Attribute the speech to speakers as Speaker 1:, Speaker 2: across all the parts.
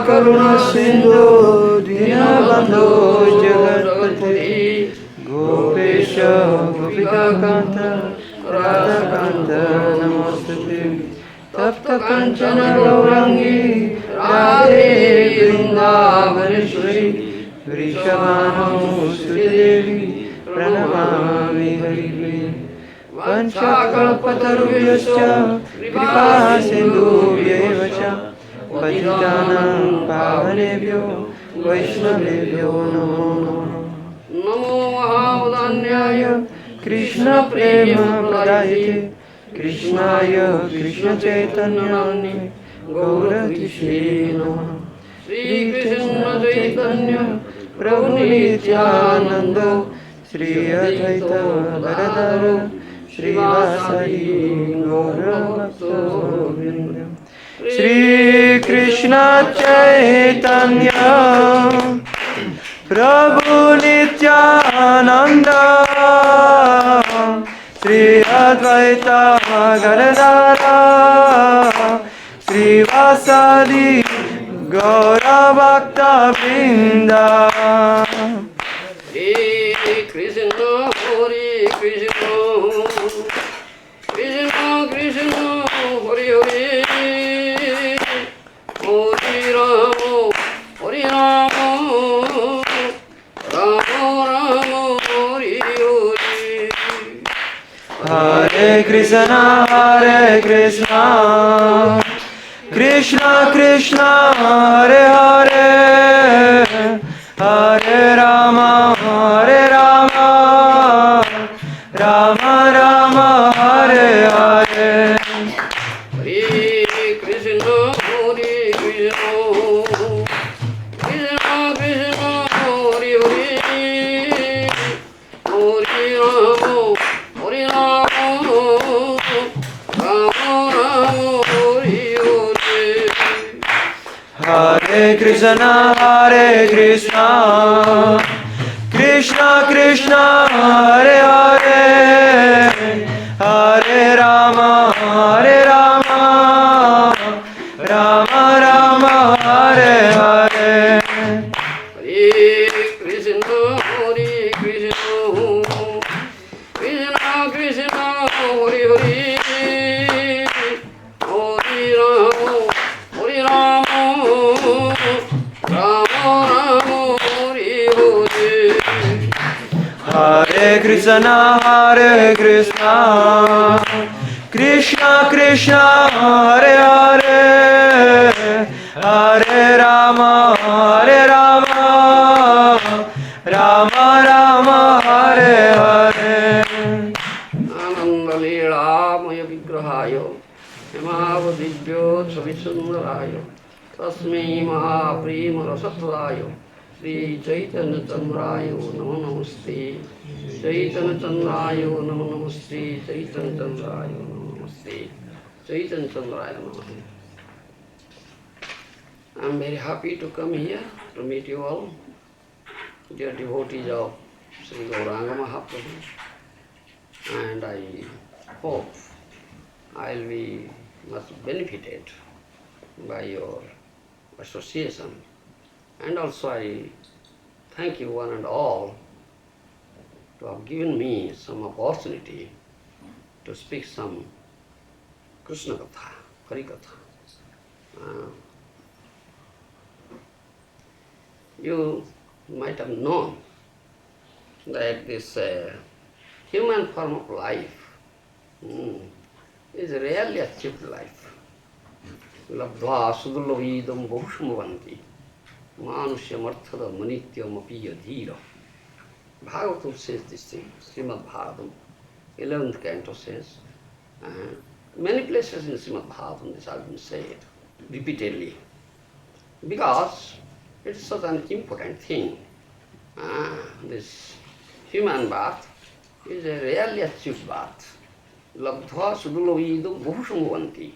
Speaker 1: Karuna Sindhu Dinabandhu Jagatpati Gopesha Gopika Kanta Radha Kanta Namostate Tapta Kanchana Gaurangi Radhe Vrindavaneshwari Vrishabhanu Sridevi Pranamami Haripriya Vanchakalpatarubhyascha Kripa Sindhubhyeva cha Patitanam Pavanebhyo Vaishnavebhyo Namo Namo Namo Mahamudanyaya Krishna Prema Pradayate Krishnaya Krishna Chaitanyani Gauratishe Namaha Sri Krishna Chaitanya Prabhu Nityananda Sri Advaita Gadadhara Sri Vasari Gaura Bhakta Govinda Sri Krishna Chaitanya Prabhu Nityananda Sri Advaita Gadadhara Sri Vasadi Gaura Bhakta Vrinda Hare Krishna Hare Krishna Krishna Krishna Hare Hare Hare Krishna, Krishna Krishna, Hare Hare, Hare Rama, Rama Rama, Hare Hare. Hare Krishna, Krishna Krishna, Hare Hare, Hare Rama, Hare Krishna, Krishna Krishna, Hare Hare, Hare Rama, Rama Rama, Hare Hare. Hare Krishna, Krishna Krishna, Hare Hare, Hare Rama, Rama Rama, Hare Hare. Hare Krishna, Krishna Krishna, Hare Hare, Hare Rama, Rama Rama, Hare Hare. Ananda Leela Maya Vigrahaya Hemavadibhyo Savisundaraya Tasmai Mahaprema Rasatradaya Sri Chaitanya Chandraya Namo Namaste Chaitanya Chandraya Namo Namaste Chaitanya Chandraya Namo Namaste Chaitanya Chandraya Namo. I am very happy to come here to meet you all, dear devotees of Sri Gauranga Mahaprabhu, and I hope I will be much benefited by your association. And also I thank you one and all to have given me some opportunity to speak some Krishna Katha, Hari Katha. You might have known that this human form of life is a rarely achieved life. Labdva sudurlavidam bhushmavanti manushya marthada manityam apiya dhira. Bhagavatam says this thing, Srimad Bhagavatam, 11th canto says. Many places in Srimad Bhagavatam this has been said repeatedly. because it's such an important thing. This human birth is a rarely achieved birth. Labdhva sudulovidam bahushamvanti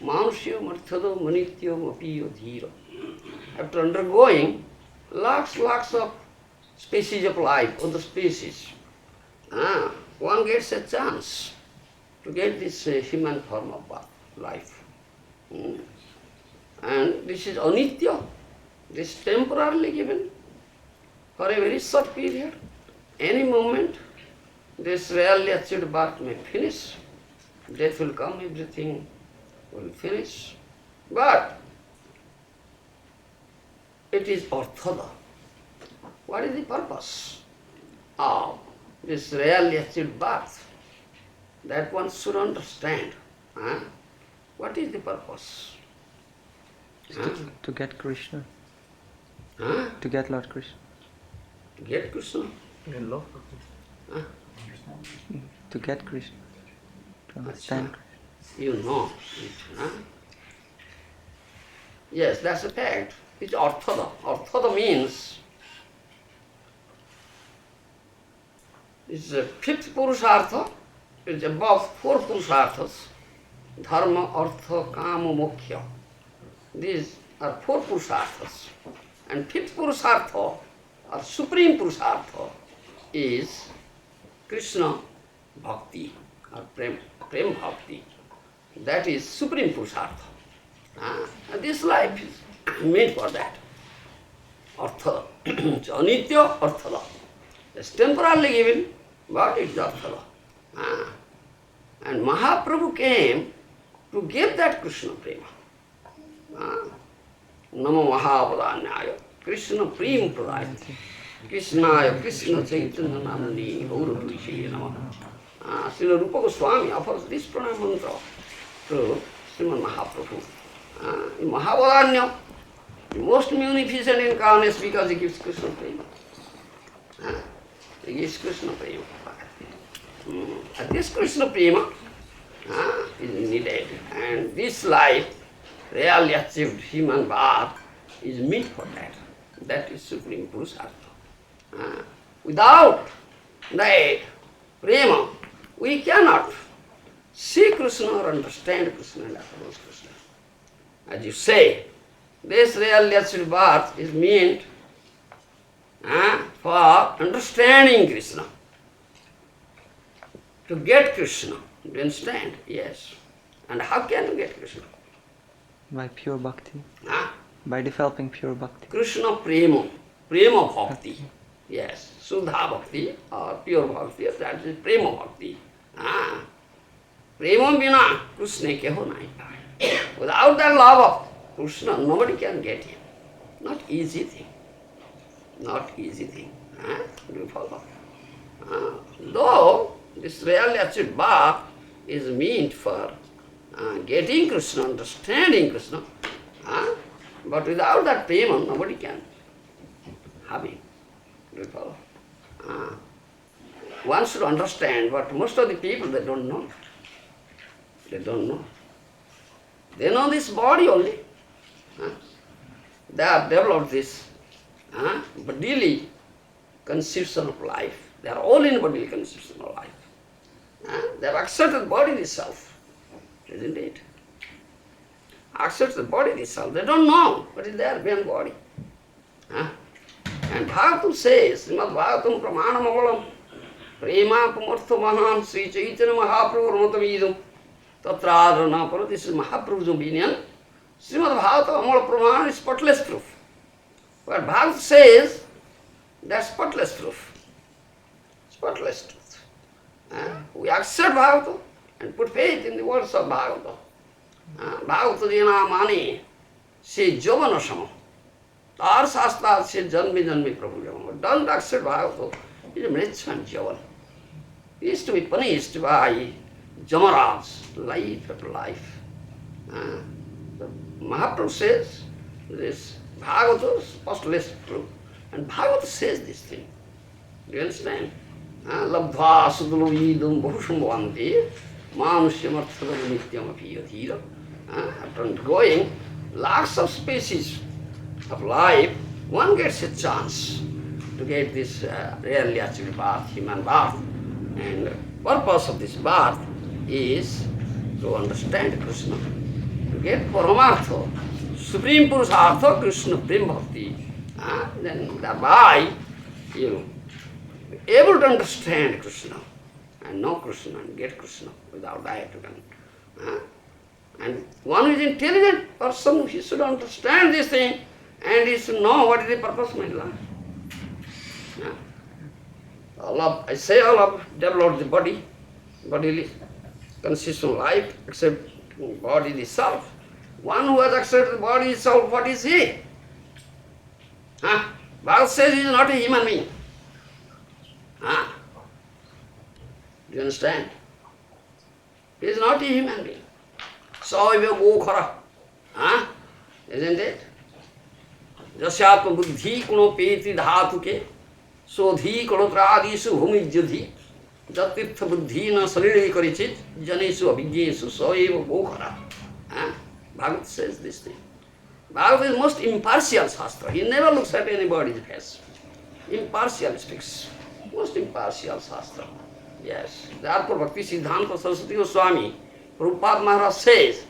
Speaker 1: manusya marthado manityam apiyo dhira. After undergoing lots of species of life, other species, one gets a chance to get this human form of birth, life. And this is anitya, this is temporarily given for a very short period. Any moment, this rarely achieved birth may finish, death will come, everything will finish. But it is arthada. What is the purpose of this rarely achieved birth? That one should understand. What is the purpose?
Speaker 2: To get Krishna.
Speaker 1: Huh?
Speaker 2: To get Lord Krishna.
Speaker 1: To get Krishna?
Speaker 2: To get Krishna. To understand Krishna.
Speaker 1: You know it. Yes, that's a fact. It's arthada. Arthada means it's the fifth purushartha. It's above four purusharthas. Dharma, artha, kama, moksha. These are four purusharthas. And fifth purushartha, or supreme purushartha, is Krishna bhakti, or prem bhakti. That is supreme purushartha. And this life is made for that. Artha. It's anitya arthala. It's temporarily given, but it's arthala. And Mahaprabhu came to give that Krishna prema. Namo Mahapadanyaya, Krishna prema pradayati, Krishnaya Krishna Chaitanya Namani Gaurapurishe Namah. Srila Rupa Goswami offers this pranam mantra to Srimad Mahaprabhu. In Mahapadanya, the most munificent incarnation because he gives Krishna prema. He gives Krishna prema. And this Krishna prema is needed, and this life, really achieved human birth, is meant for that. That is supreme purushartha. Without that prema, we cannot see Krishna or understand Krishna and approach Krishna. As you say, this really achieved birth is meant for understanding Krishna. To get Krishna, do you understand? Yes. And how can you get Krishna?
Speaker 2: By pure bhakti. By developing pure bhakti.
Speaker 1: Krishna prema, prema bhakti. Yes, Sudha bhakti or pure bhakti, that is prema bhakti. Prema bina Krishna keho nahi. Without that love of Krishna, nobody can get him. Not easy thing. Not easy thing. Do you follow? Though this really achieved birth is meant for getting Krishna, understanding Krishna, but without that prema, nobody can have him. Do you follow? One should understand, but most of the people, they don't know. They don't know. They know this body only. They have developed this bodily conception of life. They are all in bodily conception of life. They have accepted body itself, isn't it? Accepts the body itself. They don't know what is there beyond body. And Bhagavatam says, Srimad Bhagavatam Pramanamogalam, Prema Pumartha Maham Sri Chaitanya Mahaprabhu Ramatamidam, Tatradhana Para. This is Mahaprabhu's opinion. Srimad Bhagavatam Amala Pramana is spotless proof. But Bhagavatam says, that's spotless proof. Spotless truth. We accept Bhagavatam and put faith in the words of Bhagavatam. Bhagavata Jena Mani, say Jovana Sama. Tar Sastra says Janmi Janmi Prabhu Javana. Don't accept Bhagavatam. He is rich and Javan. He is to be punished by Jamaraj, life after life. Mahaprabhu says this Bhagavata is spotless truth. And Bhagavata says this thing. Do you understand? Labdhva sudulovidam bahushamvanti manusyamarthadam nityam apiyadhira. After undergoing lots of species, of life, one gets a chance to get this rarely achieved birth, human birth. And the purpose of this birth is to understand Krishna, to get Paramartha, Supreme Purushartha, Krishna, Prem Bhakti. Then thereby you be able to understand Krishna and know Krishna and get Krishna. Without that you can. And one who is intelligent person, he should understand this thing and he should know what is the purpose of my life. All of develop the body, bodily consistent life, except body itself. One who has accepted the body itself, what is he? Bhagavad says he is not a human being. Do you understand? He is not a human being. Soho, Gour, isn't it? Jasyatma buddhi kuno peti dhatuke sodhi kanotradisu bhumijyadhi jatirtha buddhi na salili karichit janesu abhigyesu soho Gour. Bhagavad says this thing. Bhagavad is most impartial shastra. He never looks at anybody's face. Impartial speaks. Most impartial shastra. Yes. Therefore Bhakti Siddhanta Saraswati Swami, Prabhupada Maharaja says,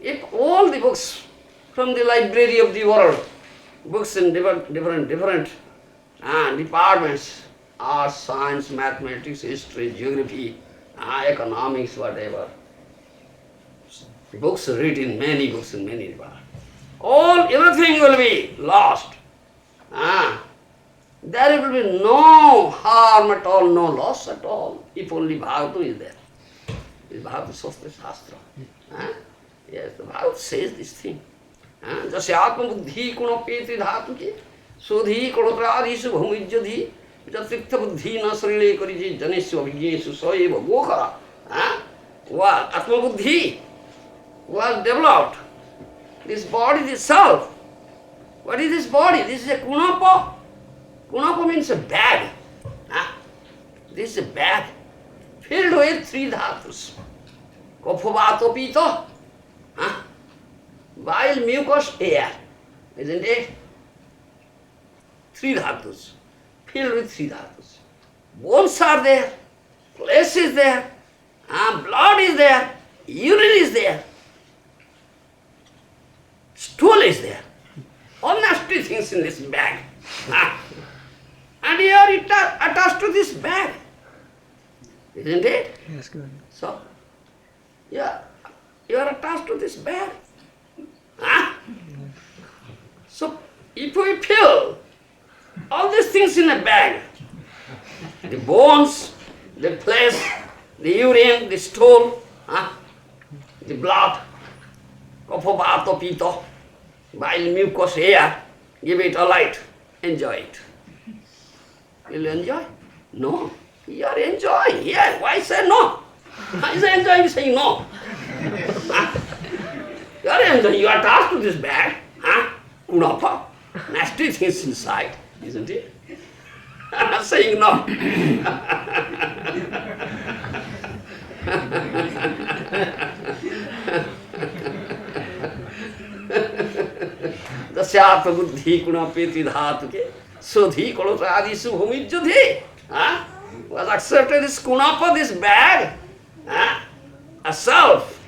Speaker 1: if all the books from the library of the world, books in different departments, art, science, mathematics, history, geography, economics, whatever, books written, many books in many departments, everything will be lost. There will be no harm at all, no loss at all, if only Bhagavad is there. This Bhagavad Shastra. Yes, the Bhagavad says this thing. Jasyatma buddhi kuno peti dhatuke sodhi kanotradisu bhumijyadhi jatirtha buddhi na sarile kariji janesu abhigyesu soho Gour. What? Atma buddhi was developed. This body itself. What is this body? This is a kunapa. Kunapa means a bag. This is a bag filled with three dhatus. Kapha, vata, pitta. Bile, mucus, air. Isn't it? Three dhatus. Filled with three dhatus. Bones are there. Flesh is there. Blood is there. Urine is there. Stool is there. All nasty things in this bag. And you are attached to this bag. Isn't it?
Speaker 2: Yes, good.
Speaker 1: So, yeah, you are attached to this bag. So, if we fill all these things in a bag, the bones, the flesh, the urine, the stool, the blood, kapha, vata, pitta, bile, mucus, air, give it a light, enjoy it. Will you enjoy? No. You are enjoying. Yeah, why say no? Why is enjoying saying no? You are enjoying. You are attached to this bag. Kunapa. Nasty things inside, isn't it? Saying no. Dasyatma buddhi kuna peti dhatuke sodhi kanotradisu bhumijyadhi. Was accepted this kunapa, this bag, a self.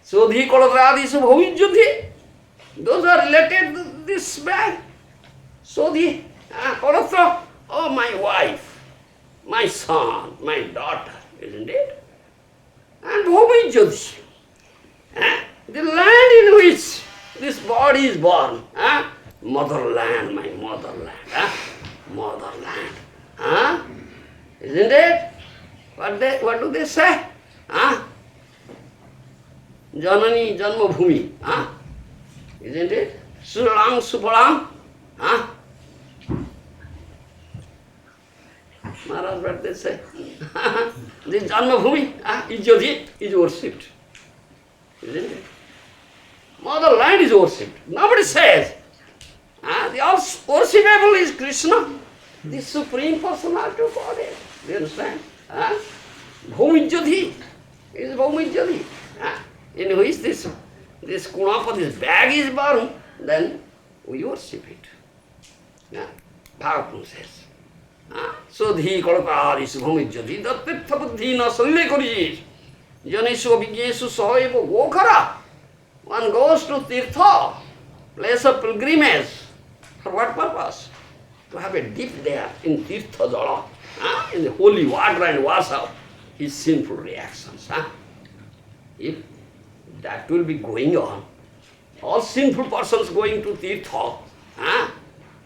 Speaker 1: Sodhi kolotradisu bhumijyadhi. Those are related to this bag. Sodhi, kolotra, oh my wife, my son, my daughter, isn't it? And bhumijyadhi, the land in which this body is born, motherland, my motherland. Motherland. Isn't it? What do they say? Janani Janma Bhumi. Isn't it? Suralang Supalang. Maharaj, what they say? This Janma Bhumi is worshipped. Isn't it? Motherland is worshipped. Nobody says. The all worshipable is Krishna, the Supreme Personality of Godhead. Do you understand? Bhumijyadhi is Bhumijyadhi. In which this this Kunapati's bag is burned, then we worship it. Yeah. Bhagavatam says. Sodhi kalpari subhamijyati dattirtha buddhi na salile kori janishu abhigyesu sahoevo gokhara. One goes to Tirtha, place of pilgrimage. For what purpose? To have a dip there in Tirtha Jala, in the holy water and wash out his sinful reactions. If that will be going on, all sinful persons going to Tirtha,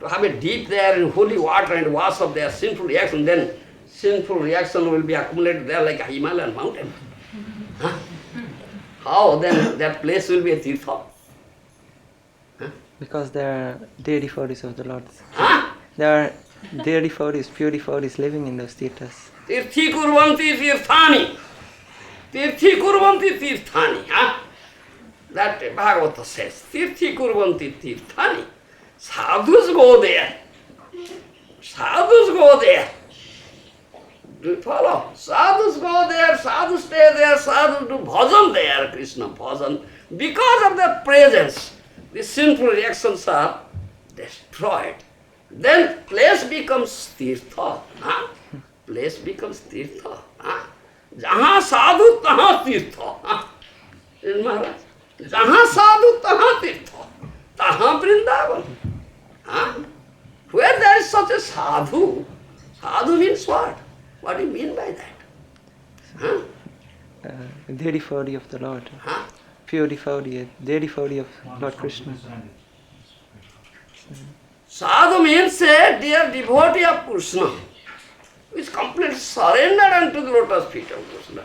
Speaker 1: to have a dip there in holy water and wash off their sinful reaction, then sinful reaction will be accumulated there like a Himalayan mountain. How then that place will be a Tirtha?
Speaker 2: Because they are dear devotees of the Lord. There are dear devotees, pure devotees living in those tirthas.
Speaker 1: Tirthi kurvanti tirthani. Tirthi kurvanti tirthani. That Bhagavata says. Tirthi kurvanti tirthani. Sadhus go there. Sadhus go there. Do you follow? Sadhus go there, sadhus stay there, sadhus do bhajan there, Krishna bhajan. Because of their presence, the sinful reactions are destroyed. Then place becomes tirtha. Place becomes tirtha. Jahan sadhu, tahan tirtha. Is Maharaj? Jahan sadhu, tahan tirtha. Tahan Vrindavan. Where there is such a sadhu, sadhu means what? What do you mean by that?
Speaker 2: Dear devotee of the Lord. Pure devotee, dear devotee of Lord Krishna.
Speaker 1: Sadhu means a dear devotee of Krishna, who is completely surrendered unto the lotus feet of Krishna.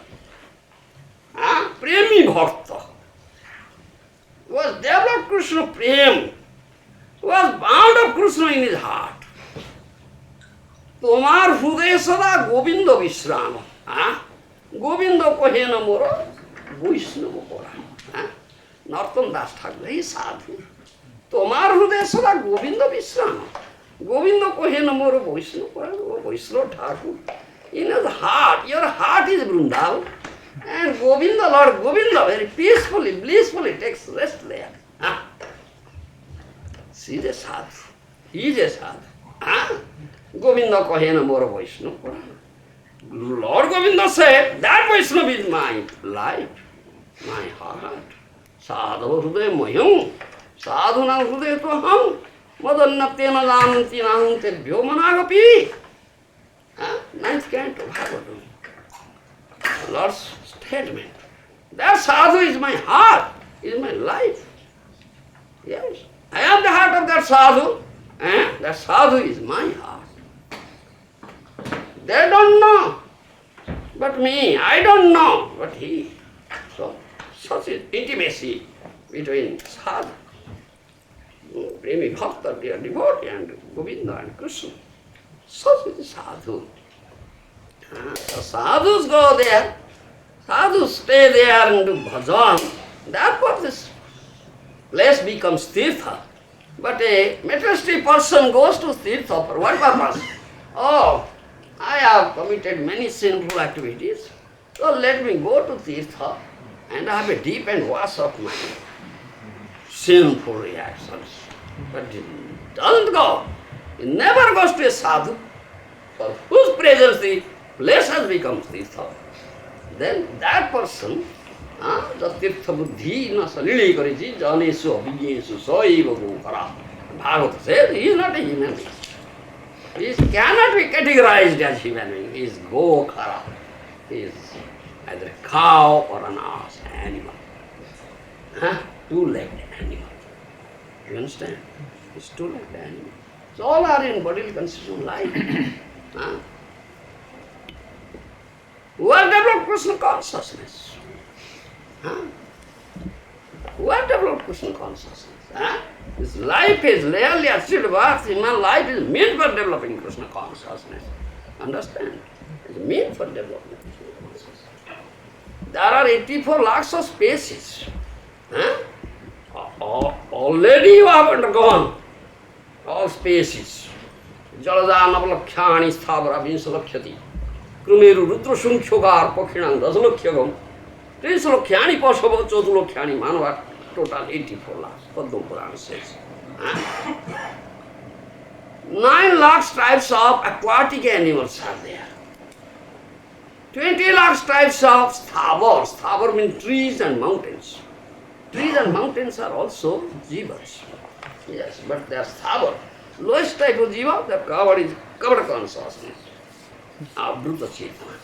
Speaker 1: Premi Bhakta, who has developed Krishna Prem, who has bound up Krishna in his heart. Tomar hruday sada Govinda vishrama. Govinda kohe na mora, Vaishnava kora. Nartan Das Thakur, he is sadhu. Tomar hruday sada Govinda vishrama. Govinda kohe na mora, Vaishnava kora. Vaishnava Thakur. In his heart, your heart is Vrindavan. And Govinda, Lord Govinda, very peacefully, blissfully takes rest there. See the sadhu. He is a sadhu. Govinda kahena mora Vaishnava. Lord Govinda said, that Vaishnava is my life, my heart. Sadhu hruday mayam, sadhuna hruday toham, madannatena jananti naham tebhyo managapi. Ninth canto Bhagavatam. Lord's statement. That sadhu is my heart, is my life. Yes, I am the heart of that sadhu, and that sadhu is my heart. They don't know, but me, I don't know, but he. So, such is intimacy between sadhu, Premi Bhakta, dear devotee, and Govinda and Krishna. Such is sadhu. So sadhus go there, sadhus stay there and do bhajan. Therefore this place becomes tirtha. But a materialistic person goes to tirtha for what purpose? Oh, I have committed many sinful activities, so let me go to tirtha and have a deep and wash of my sinful reactions. But it doesn't go. It never goes to a sadhu, for whose presence the place has become tirtha. Then that person, the tirtha buddhi na salili kariji janesu abhigyesu sahoevo gokhara. Bhagavata says he is not a human being. He cannot be categorized as human being. He is gokhara. He is either a cow or an ass, animal. Two-legged animal. You understand? It's two-legged animal. So all are in bodily constitution life. Who has developed Krishna consciousness? Who has developed Krishna consciousness? This life is rarely achieved birth. Human life is meant for developing Krishna consciousness. Understand? It's meant for developing Krishna consciousness. There are 84 lakhs of species. Already you have undergone all species. Jalajanavalakhyani sthavara vinsalakhyati. Krumeru rudra sunkhyogar pakhinam dasalakhyagam. Trisalakhyani pasava chodulakhyani manava total 84 lakhs, Padma Purana says. 9 lakhs types of aquatic animals are there. 20 lakhs types of sthavars. Sthavar means trees and mountains. Trees and mountains are also jivas. Yes, but they are sthavar. Lowest type of jiva, the covered consciousness of Dhruta Chaitanya.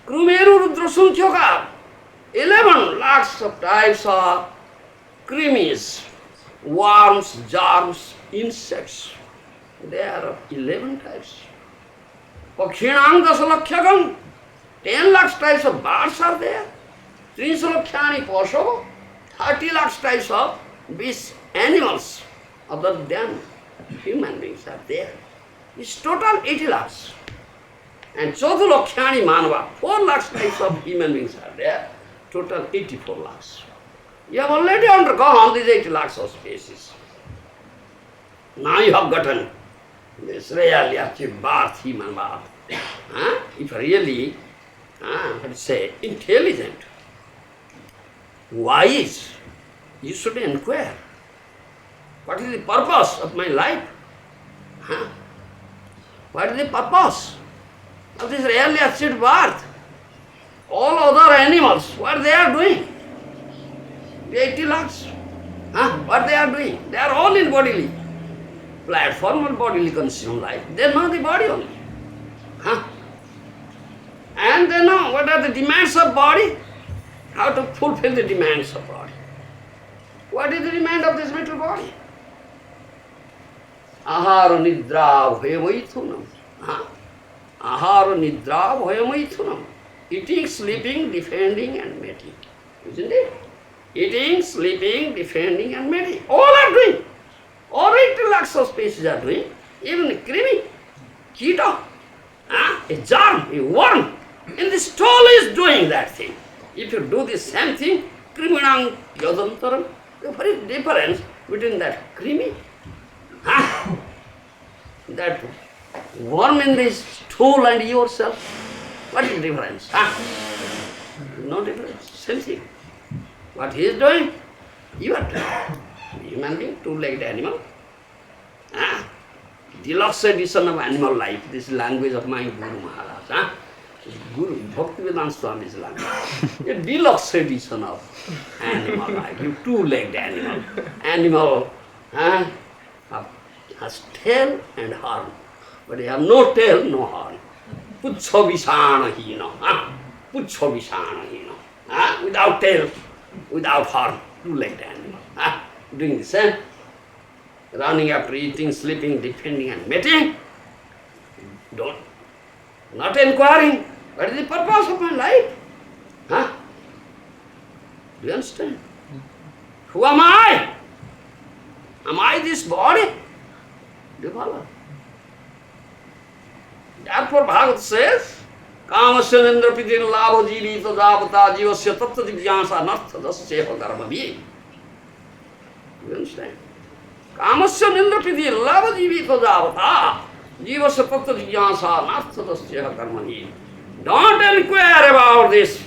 Speaker 1: Krumeru Rudra Sunchyoka, 11 lakhs of types of cremies, worms, germs, insects. There are 11 types. Pakshinang Dasalakhyagam, 10 lakhs types of birds are there. Trinsalakhyani Pasho, 30 lakhs types of beasts, animals, other than human beings are there. It's total 80 lakhs. And Chodulakhyani Manava, 4 lakhs types of human beings are there. Total 84 lakhs. You have already undergone these 80 lakhs of species. Now you have gotten this really achieved birth, human birth. If really, intelligent, wise, you should inquire. What is the purpose of my life? What is the purpose of this really achieved birth? All other animals, what they are doing? The 80 lakhs. What they are doing? They are all in bodily. Platform or bodily consumed life. They know the body only. And they know what are the demands of body, how to fulfill the demands of body. What is the demand of this mental body? Ahara nidra bhayamaithunam. Ahara nidra bhayamaithunam. Eating, sleeping, defending and mating. Isn't it? Eating, sleeping, defending and mating. All are doing. All 80 lakhs of species are doing. Even a krimi, cheetah, a germ, a worm in the stall is doing that thing. If you do the same thing, kriminang yadantaram, what is the difference between that krimi, that worm in the stool and yourself? What is the difference? No difference, same thing. What he is doing, you are doing. Human being, two-legged animal. Deluxe edition of animal life, this language of my Guru Maharaj. Guru, Bhaktivedanta Swami's language. A deluxe edition of animal life, you two-legged animal. Animal has tail and horn, but you have no tail, no horn. Puccho Vishana Hino. Puccho Vishana Hino. Without tail, without horn, two-legged animal. Doing the same, running after eating, sleeping, defending and mating. Not inquiring, what is the purpose of my life? Do you understand? Who am I? Am I this body? Do you follow? Therefore Bhagavad says, Kamasya nindra pidin labha jivita javata jivasya tattva divyansa nartha dasyeha karmavi. You understand? Kamasya nindra pidhi lava jivita javata jivasya tattva divyansa nartha dasyeha karmavi. Don't inquire about this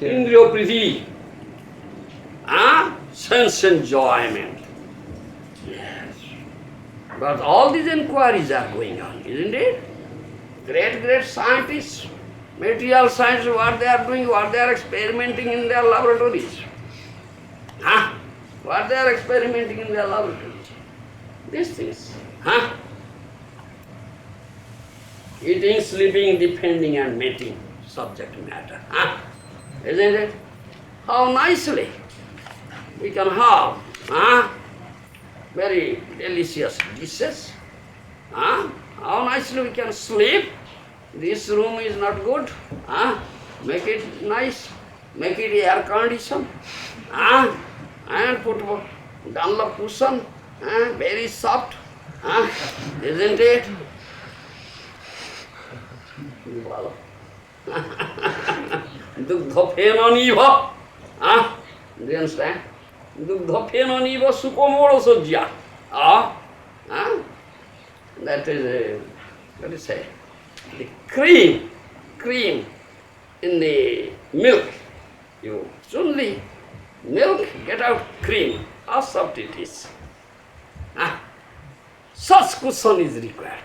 Speaker 1: indriya pridhi, sense enjoyment. Yes. But all these inquiries are going on, isn't it? Great scientists, material science, what they are doing, what they are experimenting in their laboratories. What they are experimenting in their laboratories. These things. Eating, sleeping, defending and mating, subject matter. Isn't it? How nicely we can have very delicious dishes. How nicely we can sleep. This room is not good. Make it nice. Make it air conditioned. And put Dunlop cushion. Very soft. Isn't it? Dugdha phenaniva. Do you understand? Dugdha phenaniva sukomoro sojya. That is, what do you say? The cream in the milk You only milk, get out cream. How soft it is. Such cushion is required.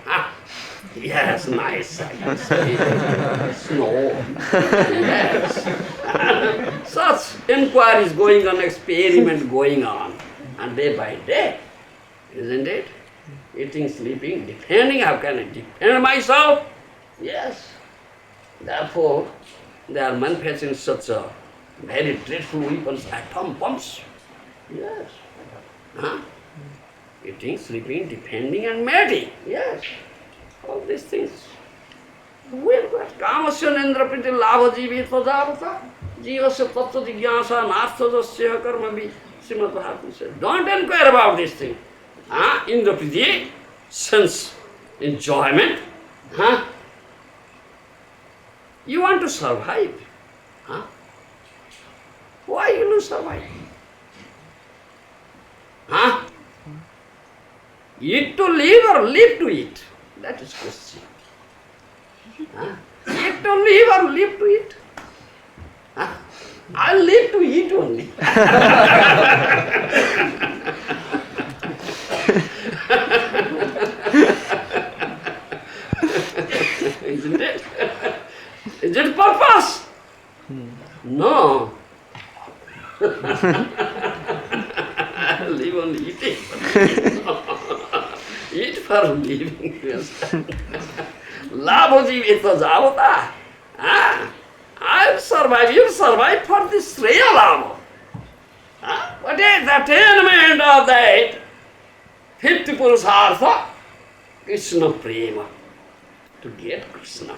Speaker 1: Yes, nice. I can say. Snow. Yes. Such inquiries going on, experiment going on, and day by day, isn't it? Eating, sleeping, defending. How can I defend myself? Yes. Therefore, they are manufacturing such a very dreadful weapons, atom bombs. Yes. Eating, sleeping, defending, and mating. Yes. All these things. Well, Kamasya Nendra Priti Labha Jivi Tvajavata Jivasya Tattva Jigyasa Nartha Jasya Karmavi Srimad Bhagavatam says. Don't inquire about this thing. Indra Priti, sense enjoyment. You want to survive. Why you will survive? Eat to live or live to eat? That is question. Eat to live or live to eat? I live to eat only. Isn't it? Is it purpose? No. Live on eating. Eat for living. Labhaji Vitvajavata. I'll survive. You'll survive for this real labha. What is the attainment of that? 50 Purusartha, Krishna Prema. To get Krishna.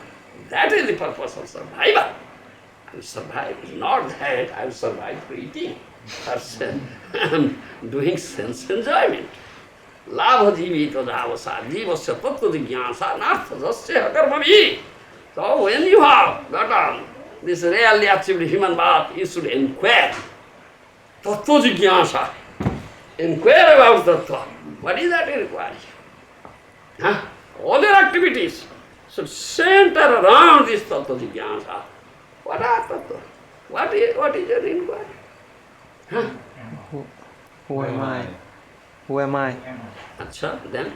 Speaker 1: That is the purpose of survival. I will survive. Not that I will survive for eating. For doing sense enjoyment. Labha jivita javasa, jivasya tattva jigyasa, nartha jasya karmavi. So when you have got on this really achieved human birth, you should inquire. Tattva jigyasa. Inquire about tattva. What is that required? All your activities should center around this tattva jigyasa. What are tattva? What is your inquiry?
Speaker 2: Who am I? Who am I?
Speaker 1: Acha, then?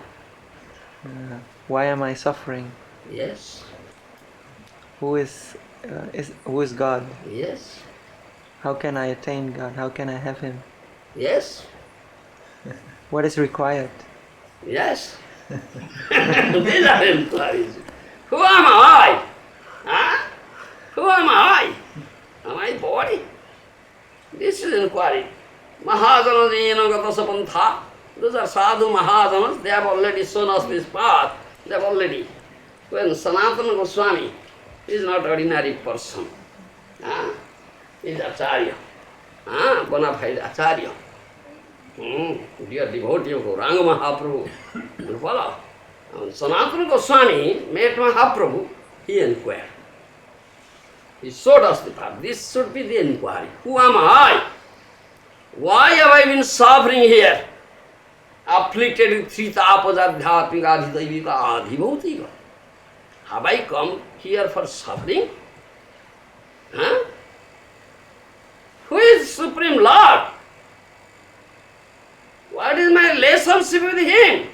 Speaker 2: Why am I suffering?
Speaker 1: Yes.
Speaker 2: Who is God?
Speaker 1: Yes.
Speaker 2: How can I attain God? How can I have Him?
Speaker 1: Yes.
Speaker 2: What is required?
Speaker 1: Yes. These are inquiries. Who am I? Who am I? Am I body? This is inquiry. Mahajana Jena Gata Sapantha. Those are Sadhu Mahajanas. They have already shown us this path. They have already. When Sanatana Goswami is not ordinary person. He is Acharya. Bona fide Acharya. Dear devotee of Gauranga Mahaprabhu. You follow? When Sanatana Goswami met Mahaprabhu, he inquired. He showed us the path. This should be the inquiry. Who am I? Why have I been suffering here? Afflicted with three tapas, adhyatmika, adhidayvika, adhibhautika. Have I come here for suffering? Who is Supreme Lord? What is my relationship with Him?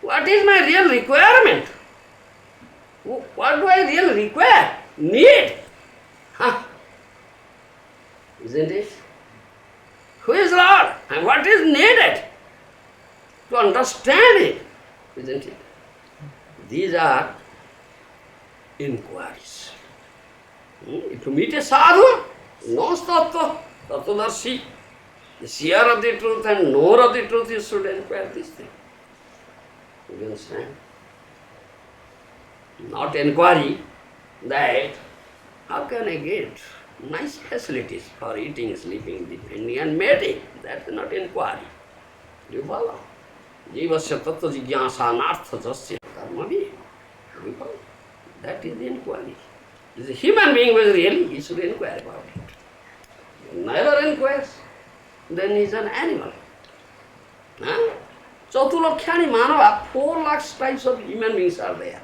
Speaker 1: What is my real requirement? What do I really require? Need? Isn't it? Who is Lord? And what is needed to understand it? Isn't it? These are inquiries. If you meet a sadhu, knows tattva, tattvadarshi, the seer of the truth and knower of the truth, you should inquire this thing. You understand? Not inquiry that how can I get nice facilities for eating, sleeping, defending and mating. That's not inquiry. Do you follow? Jivasya tattva jigyasa nartha jasya karmavi. Do you follow? That is the inquiry. If a human being was really, he should inquire about it. Never inquires, then he is an animal. Chatulakhyani manava, 4 lakhs types of human beings are there.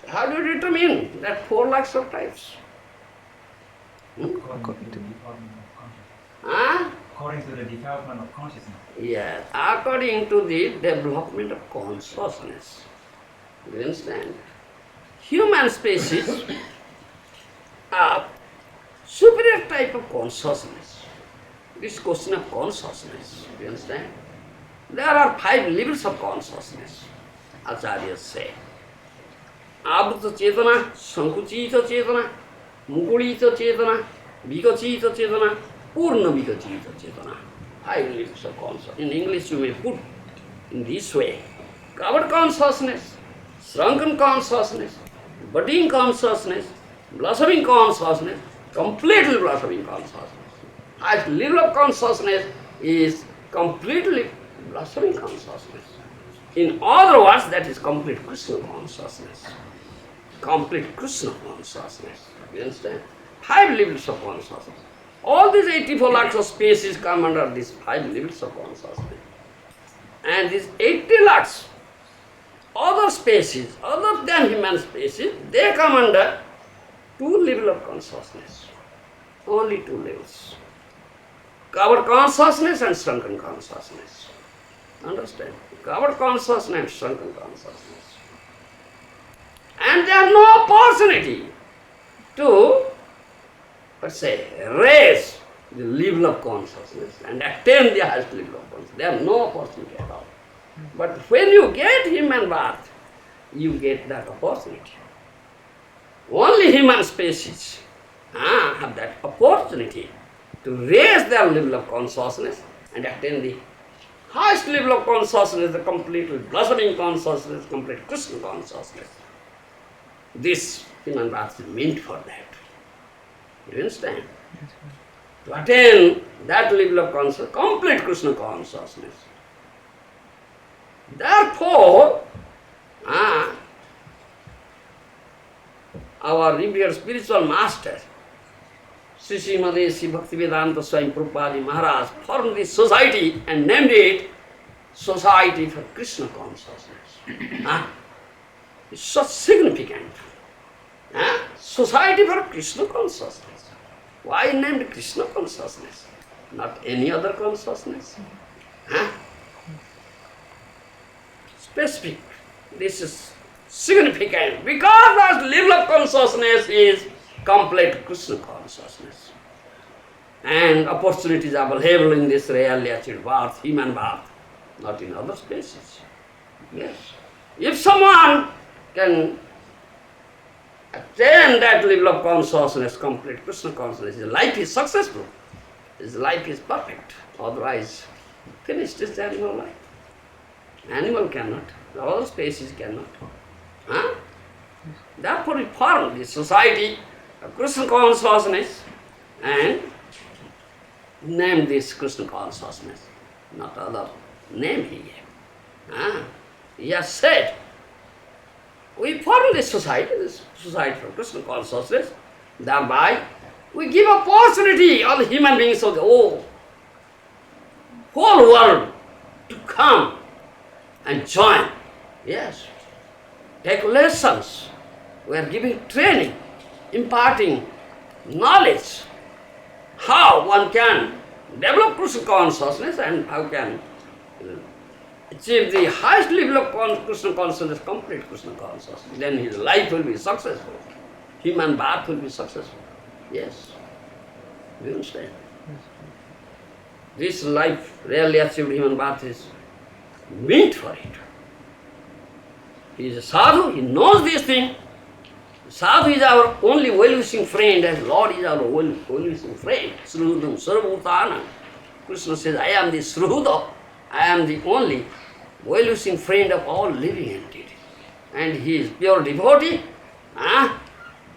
Speaker 1: How do you determine that 4 lakhs of types? Huh?
Speaker 3: According to the development of consciousness.
Speaker 1: Yes, according to the development of consciousness. You understand? Human species are superior type of consciousness. This question of consciousness, you understand? There are 5 levels of consciousness, Acharyas say. Avruta Chetana, Sankuchita Chetana, Mukulita Chetana, Vikachita Chetana, Purna Vikachita Chetana. 5 levels of consciousness. In English you may put in this way. Covered consciousness, shrunken consciousness, budding consciousness, blossoming consciousness, completely blossoming consciousness. Highest level of consciousness is completely blossoming consciousness. In other words, that is complete Krishna consciousness. Complete Krishna consciousness. You understand? 5 levels of consciousness. All these 84 lakhs of species come under these 5 levels of consciousness. And these 80 lakhs other species, other than human species, they come under 2 levels of consciousness. Only 2 levels. Covered consciousness and shrunken consciousness. Understand? Covered consciousness and shrunken consciousness. And they have no opportunity to, let's say, raise the level of consciousness and attain the highest level of consciousness. They have no opportunity at all. But when you get human birth, you get that opportunity. Only human species have that opportunity to raise their level of consciousness and attain the highest level of consciousness, the completely blossoming consciousness, complete Krishna consciousness. This human birth is meant for that. You understand? To attain that level of consciousness, complete Krishna consciousness. Therefore, our revered spiritual master, Srimad Bhaktivedanta Swami Prabhupada Maharaj, formed this society and named it Society for Krishna Consciousness. It's so significant. Society for Krishna Consciousness. Why named Krishna Consciousness? Not any other consciousness. Specific. This is significant because that level of consciousness is complete Krishna consciousness. And opportunities are available in this really achieved birth, human birth, not in other species. Yes. If someone can attain that level of consciousness, complete Krishna consciousness, his life is successful, his life is perfect. Otherwise, finished is the animal life. Animal cannot, all species cannot. Therefore we formed this society of Krishna consciousness and named this Krishna consciousness, not other name here. He has said, we formed this society for Krishna consciousness, thereby we give opportunity all the human beings of the whole world to come and join. Yes. Take lessons. We are giving training, imparting knowledge, how one can develop Krishna consciousness and how can achieve the highest level of Krishna consciousness, complete Krishna consciousness. Then his life will be successful. Human birth will be successful. Yes. You understand? This life, really achieved human birth is meant for it. He is a sadhu, he knows this thing. Sadhu is our only well-wishing friend, as Lord is our well-wishing friend. Sruhudam Sarvabhutanam. Krishna says, I am the Sruhuda, I am the only well-wishing friend of all living entities. And he is pure devotee,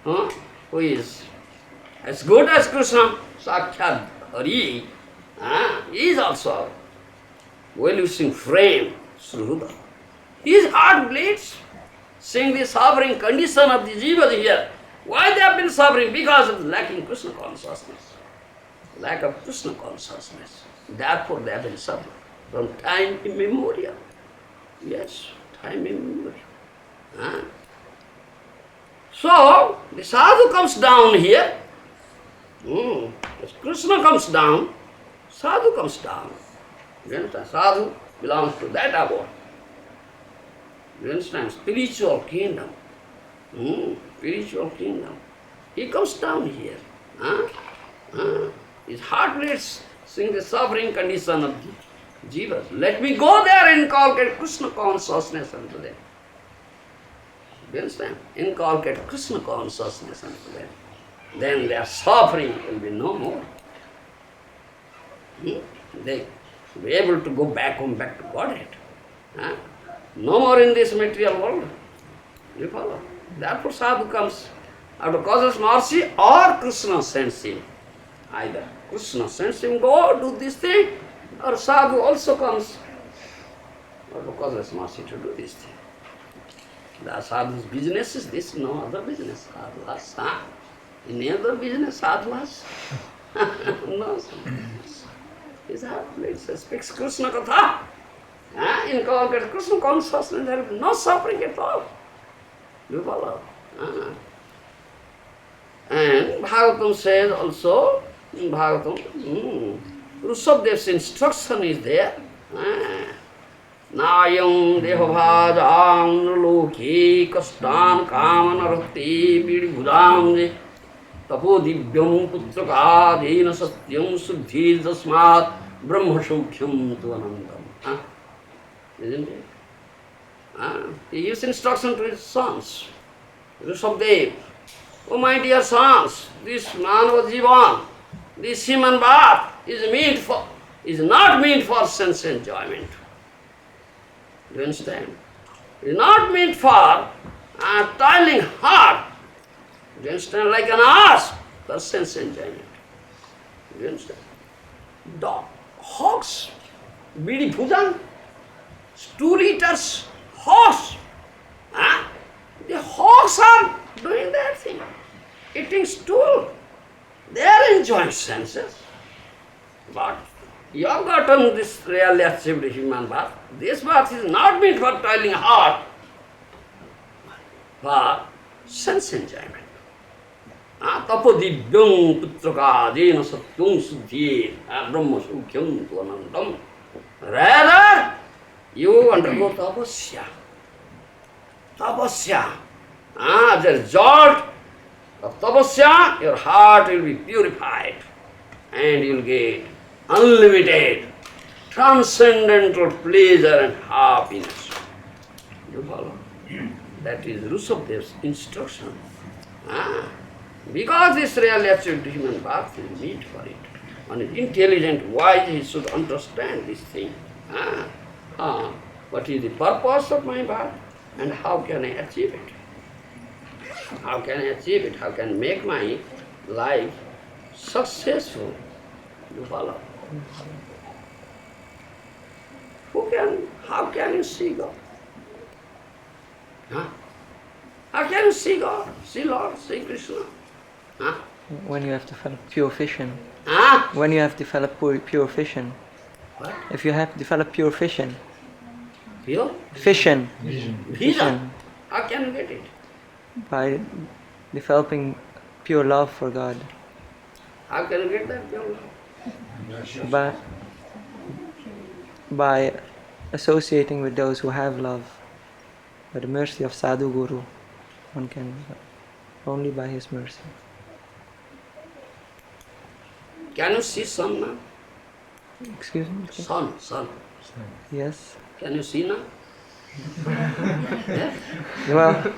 Speaker 1: who is as good as Krishna, Sakshat Hari, he is also our well-wishing friend, Sruhuda. His heart bleeds, seeing the suffering condition of the jivas here. Why they have been suffering? Because of lacking Krishna consciousness. Lack of Krishna consciousness. Therefore they have been suffering from time immemorial. Yes, time immemorial. So, the sadhu comes down here As Krishna comes down, Sadhu comes down. You understand? Sadhu belongs to that abode. You understand? Spiritual kingdom. Spiritual kingdom. He comes down here. His heart leads seeing the suffering condition of jivas. Let me go there and inculcate Krishna consciousness unto them. You understand? Inculcate Krishna consciousness unto them. Then their suffering will be no more. They will be able to go back home, back to Godhead. No more in this material world. You follow? Therefore Sadhu comes out of causeless mercy or Krishna sends him. Either Krishna sends him, go do this thing, or Sadhu also comes out of causeless mercy to do this thing. The Sadhu's business is this, no other business. Sadhu has, any other business Sadhu has? No. His heart speaks Krishna Katha. Inculcate Krishna consciousness, there will be no suffering at all. You follow? And Bhagavatam says also, in Bhagavatam, Rushabdev's instruction is there. Nayam dehabhajam nuluki kastan kamanarati vidibhujam tapo divyam putrakadena satyam suddhi dasmat brahma shaukyam tu anandam. Isn't it? He gives instruction to his sons. Rushabdev, oh my dear sons, this manava jivan, this human birth is not meant for sense enjoyment. Do you understand? It is not meant for a toiling heart. Do you understand? Like an ass for sense enjoyment. Do you understand? Dog, hogs, bidi bhujan, 2 liters, horse. The hogs are doing that thing, eating stool. They are enjoying senses. But you have gotten this really achieved human birth. This birth is not meant for toiling heart, for sense enjoyment. Tapo divyam putrakadena satyam suddhi brahma sukyam tu anandam. Rather, you undergo tapasya. Tapasya. As a result of tapasya, your heart will be purified and you will get unlimited, transcendental pleasure and happiness. You follow? That is Rushabdev's instruction. Because this really achieved human birth is meet for it. One is intelligent, wise, he should understand this thing. What is the purpose of my birth and how can I achieve it? How can I achieve it? How can I make my life successful? You follow? How can you see God? How can you see God? See Lord, see Krishna?
Speaker 2: When you have developed pure vision. When you have developed pure vision.
Speaker 1: What?
Speaker 2: If you have developed pure vision.
Speaker 1: Pure?
Speaker 2: Vision.
Speaker 1: Vision. How can you get it?
Speaker 2: By developing pure love for God.
Speaker 1: How can you get that pure love?
Speaker 2: By associating with those who have love. By the mercy of Sadhu Guru. One can, only by his mercy.
Speaker 1: Can you see sun now?
Speaker 2: Excuse me?
Speaker 1: Sun.
Speaker 2: Yes.
Speaker 1: Can you see now? Yeah?
Speaker 2: Well,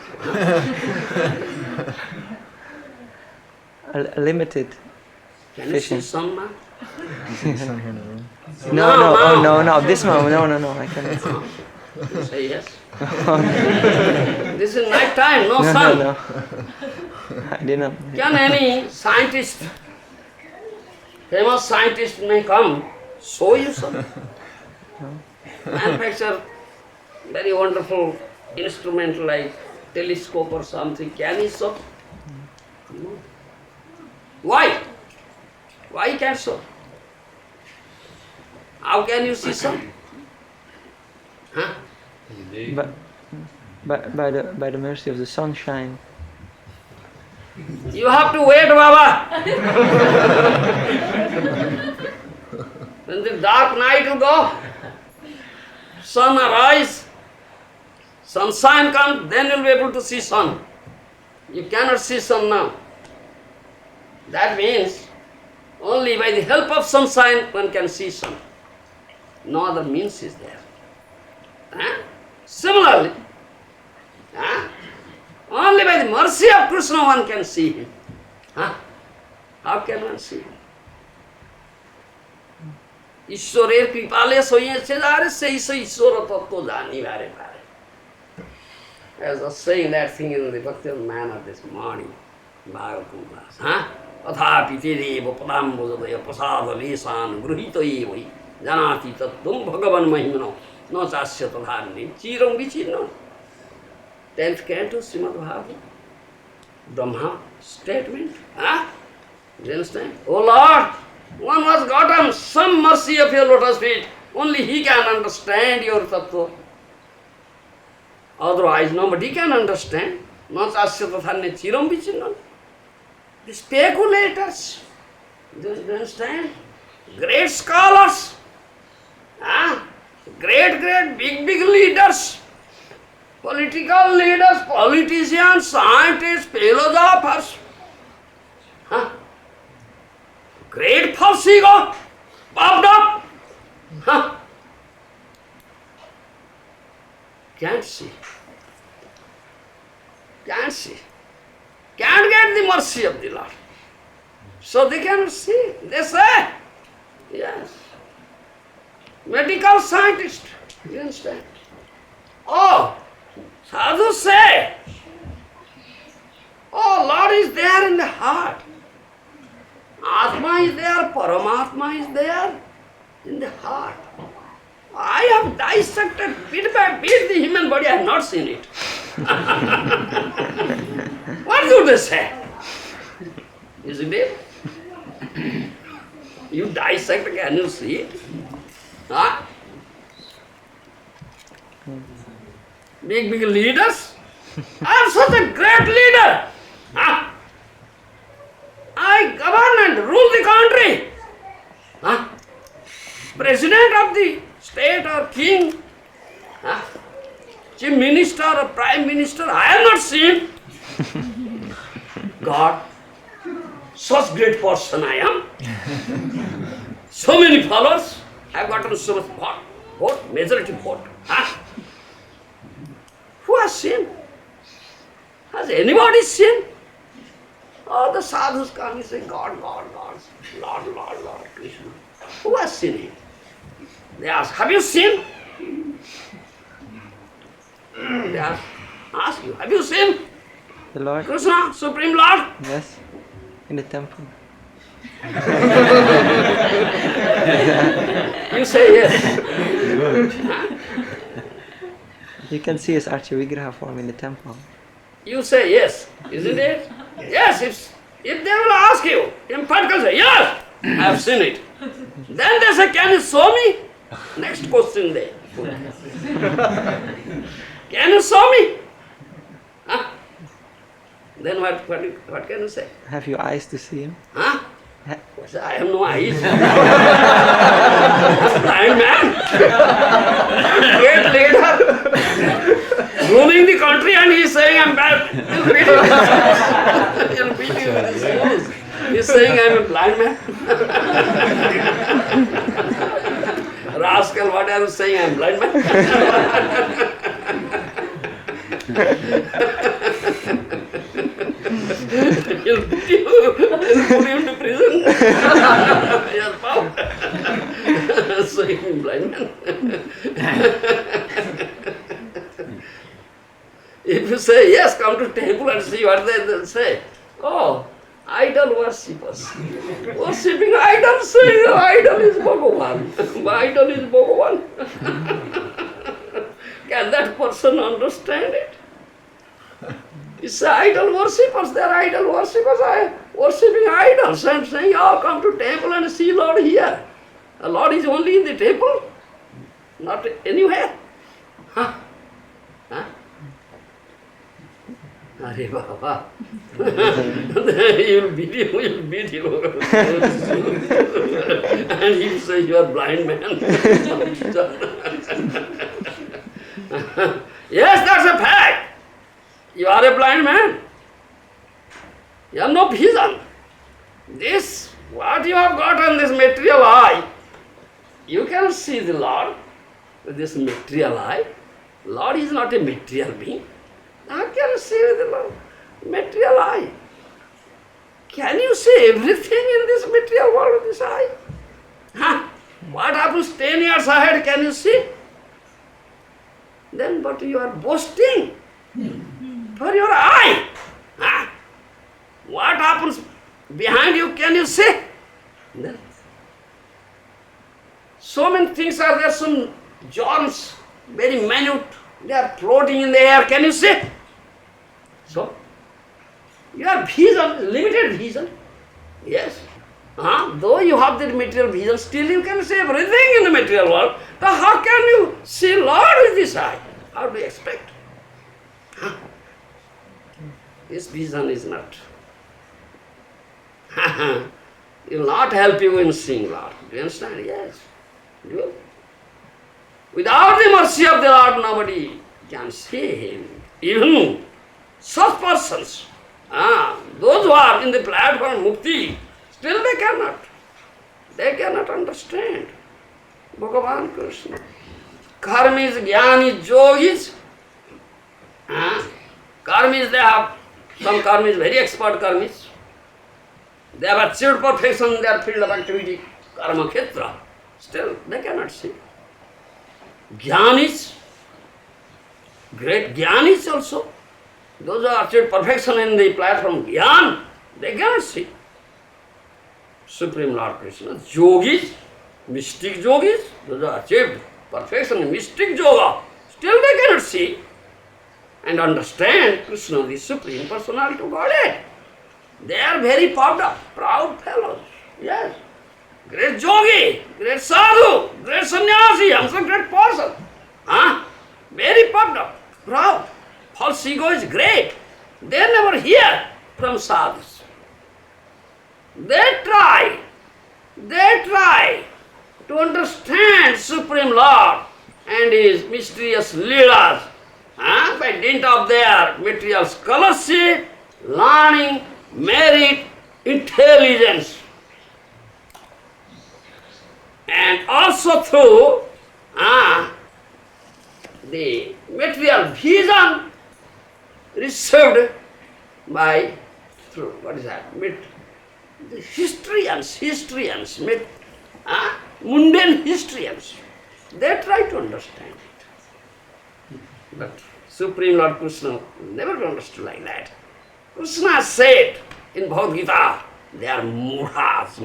Speaker 2: a limited
Speaker 1: Can you
Speaker 2: vision.
Speaker 1: see sun now?
Speaker 2: No, this moment, no, I cannot see.
Speaker 1: You say yes. This is night time, no sun.
Speaker 2: No. I didn't.
Speaker 1: Can any scientist, famous scientist may come, show you sun? Manufacture very wonderful instrument like telescope or something. Can he show? No. Why? Why he can't show? How can you see sun?
Speaker 2: But by the mercy of the sunshine.
Speaker 1: You have to wait, Baba. When the dark night will go, sun arise, sunshine comes, then you'll be able to see sun. You cannot see sun now. That means only by the help of sunshine one can see sun. No other means is there. Similarly, only by the mercy of Krishna one can see him. How can one see him? Ishwarer kripale soye jare sei Ishwara tattva jani vare vare. I was just saying that thing in the Bhakti manner this morning. Bhagavatam class. Katha piti deva padam bhajadaya prasada lesan gruhita evai janati tattvam bhagavan mahimano no chasya tadharni chiram vichirna. 10th canto Srimad Bhagavatam. Brahma statement. Do you understand? Oh Lord, one has gotten some mercy of your lotus feet. Only he can understand your tattva. Otherwise nobody can understand. No chasya tadharni chiram vichirna. The speculators, do you understand? Great scholars, great, big leaders, political leaders, politicians, scientists, philosophers, great false ego, popped up, can't see, can't get the mercy of the Lord. So they cannot see. They say, yes. Medical scientist, you understand? Oh, Sadhu say, oh, Lord is there in the heart. Atma is there, Paramatma is there in the heart. I have dissected bit by bit the human body, I have not seen it. What do they say? Isn't it? You dissect, can you see it? Big leaders? I am such a great leader. I govern and rule the country. President of the state or king, chief minister or prime minister, I have not seen. God, such great person I am. So many followers, I have gotten so much vote, majority vote. Who has seen? Has anybody seen? Oh, the sadhus come and say, God, Lord, Krishna. Who has seen him? They ask, have you seen? They ask you, have you seen?
Speaker 2: The Lord?
Speaker 1: Krishna, Supreme Lord?
Speaker 2: Yes, in the temple.
Speaker 1: You say yes.
Speaker 2: You can see his Archa form in the temple.
Speaker 1: You say yes, isn't it? Yes, if they will ask you, in particular say, yes, I have seen it. Then they say, can you show me? Next question they put. Can you show me? Then what can you say?
Speaker 2: Have you eyes to see him?
Speaker 1: I have no eyes. Blind man. Great leader. Ruling the country and he is saying I'm bad. He'll beat you with his nose. He is saying I'm a blind man. Rascal, what are you saying? I'm blind man? He'll beat you. He'll put you into prison. He has power. So he's blind man. If you say, yes, come to temple and see what they say. Oh, idol worshippers. Worshipping idols, saying idol is Bhagavan. Idol is Bhagavan. Can that person understand it? It's idol worshippers, they are idol worshippers, worshipping idols. I'm saying, oh, come to temple and see Lord here. The Lord is only in the temple, not anywhere. Are Baba. You'll beat him, you'll beat him. And he'll say, you are blind man. Yes, that's a fact. You are a blind man. You have no vision. This, what you have got on this material eye, you can see the Lord with this material eye. Lord is not a material being. How can you see with the Lord? Material eye. Can you see everything in this material world with this eye? Huh? What happens 10 years ahead, can you see? Then, but you are boasting for your eye. Huh? What happens behind you, can you see? Then, so many things are there, some germs, very minute, they are floating in the air, can you see? So, your vision, limited vision, yes. Though you have that material vision, still you can see everything in the material world. So how can you see Lord with this eye? How do you expect? This vision is not. It will not help you in seeing Lord. Do you understand? Yes. Good. Without the mercy of the Lord, nobody can see Him. Even such persons, those who are in the platform mukti, still they cannot understand Bhagavan Krishna. Karmis, jnanis, yogis. Karmis, they have, some karmis, very expert karmis. They have achieved perfection in their field of activity, karma khetra. Still, they cannot see. Jnanis, great jnanis also. Those who have achieved perfection in the platform jnana, they cannot see Supreme Lord Krishna. Yogis, mystic yogis, those who have achieved perfection in mystic yoga, still they cannot see and understand Krishna, the Supreme Personality of Godhead. They are very puffed up, proud fellows. Yes. Great yogi, great sadhu, great sannyasi, I'm a great person. Very puffed up, proud. False ego is great. They never hear from sadhus. They try to understand Supreme Lord and His mysterious leelas by dint of their material scholarship, learning, merit, intelligence. And also through the material vision received by, through, what is that? The historians, mundane historians, they try to understand it. But Supreme Lord Krishna never understood like that. Krishna said in Bhagavad Gita, they are mudhas.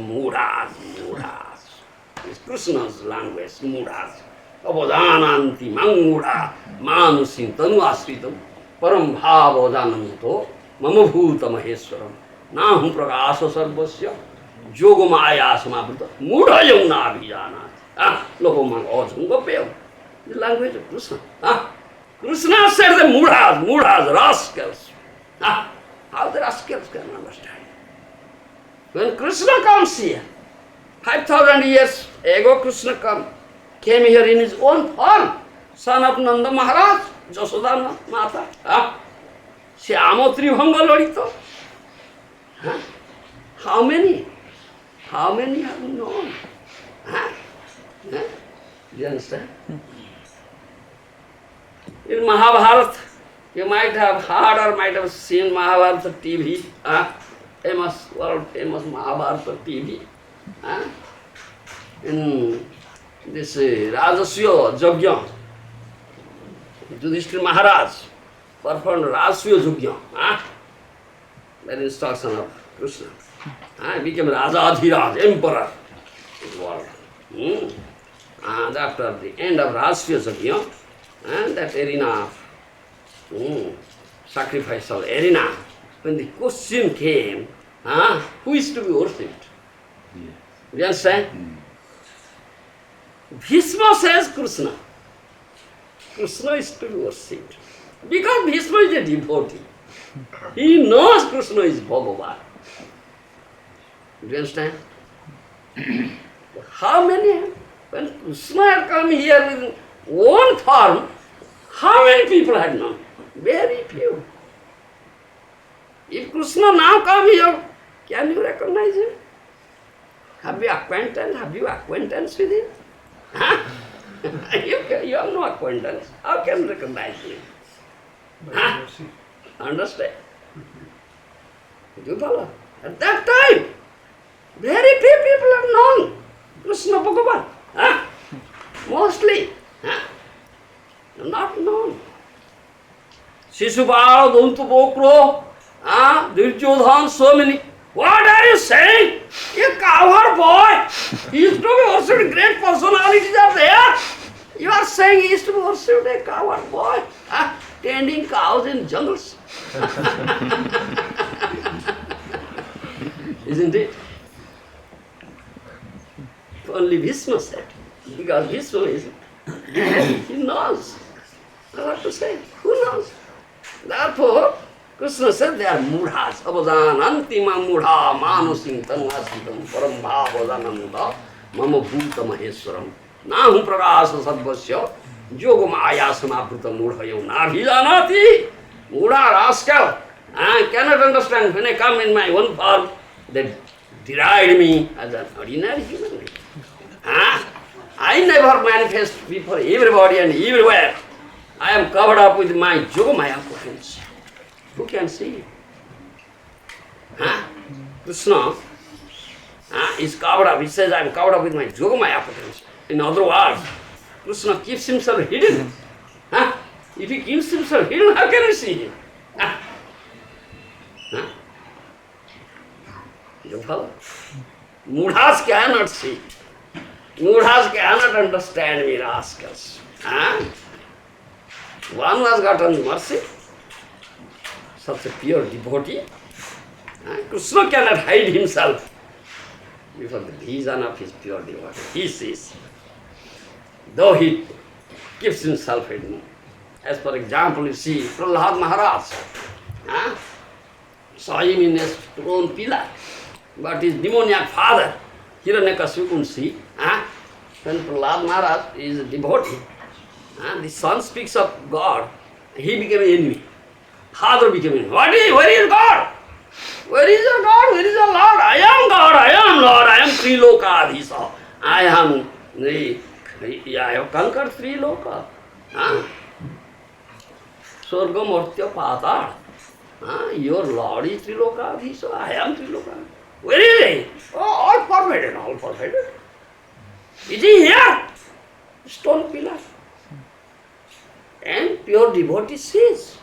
Speaker 1: It's Krishna's language, mudhas. Avadananti mangudha manusim tanu asritam param bhavadananto mama bhuta maheswaram nahum prakasa sarvasya yoga maya samavruta mudha yamna abhijanat. Lokoman ojungapel. The language of Krishna. Krishna said the mudhas, rascals. How the rascals can understand? When Krishna comes here, 5,000 years ago Krishna came here in his own form, son of Nanda Maharaj, Jasoda Mata. Shyamo Tribhanga Lorito. How many have known? Do you understand? In Mahabharata, you might have heard or might have seen Mahabharata TV, famous, world famous Mahabharata TV. In this Rajasya Yajna, Yudhishthira Maharaj performed Rajasya Yajna, that instruction of Krishna. Became Raja Adhiraj, emperor of the world. And after the end of Rajasya Yajna, that arena of sacrificial arena, when the question came, who is to be worshipped? Do you understand? Bhishma says Krishna. Krishna is to be worshipped. Because Bhishma is a devotee. He knows Krishna is Bhagavan. Do you understand? How many? When Krishna had come here with one form, how many people had known? Very few. If Krishna now come here, can you recognize him? Have you acquaintance with him? Huh? You have no acquaintance. How can you recognize him? Huh? Understand? Do you follow? At that time, very few people have known Krishna Bhagavan. Huh? Mostly. Huh? Not known. Shishupal, Duntupokro, Duryodhan, so many. What are you saying? A cowherd boy. He used to be worshipped, great personalities are there. You are saying he used to be worshipped, a cowherd boy, tending cows in jungles. Isn't it? Only Bhishma said. Because Bhishma is, he knows. What to say? Who knows? Therefore, Krishna said they are mudhas. Avadan antima mudha manusim tanvasitam param bhavadananda mama bhuta maheswaram nahum prakasa sadvasya yoga maya samabhuta mudhayo nabhijanati. Mudha rascal. I cannot understand. When I come in my own form, they deride me as an ordinary human being. I never manifest before everybody and everywhere. I am covered up with my Yogamaya potential. Who can see it? Krishna is covered up. He says, I am covered up with my Yogamaya potential. In other words, Krishna keeps himself hidden. If he keeps himself hidden, how can we see him? You follow? Mudhas cannot see. Mudhas cannot understand me, rascals. One has gotten mercy, such a pure devotee. Krishna cannot hide himself before the vision of his pure devotee. He sees, though he keeps himself hidden. As for example, you see Prahlad Maharaja saw him in a stone pillar, but his demoniac father, Hiranyakashipu, couldn't see. When Prahlad Maharaj is a devotee, the son speaks of God, he became an enemy. Father became an enemy. Where is God? Where is your God? Where is your Lord? I am God, I am Lord, I am Trilokadhisa. I have conquered Triloka. Swarga Martya Patal. Your Lord is Trilokadhisa, I am Trilokadhisa. Where is he? Oh, all forbidden, all forbidden. Is he here? Stone pillar. And pure devotee sees.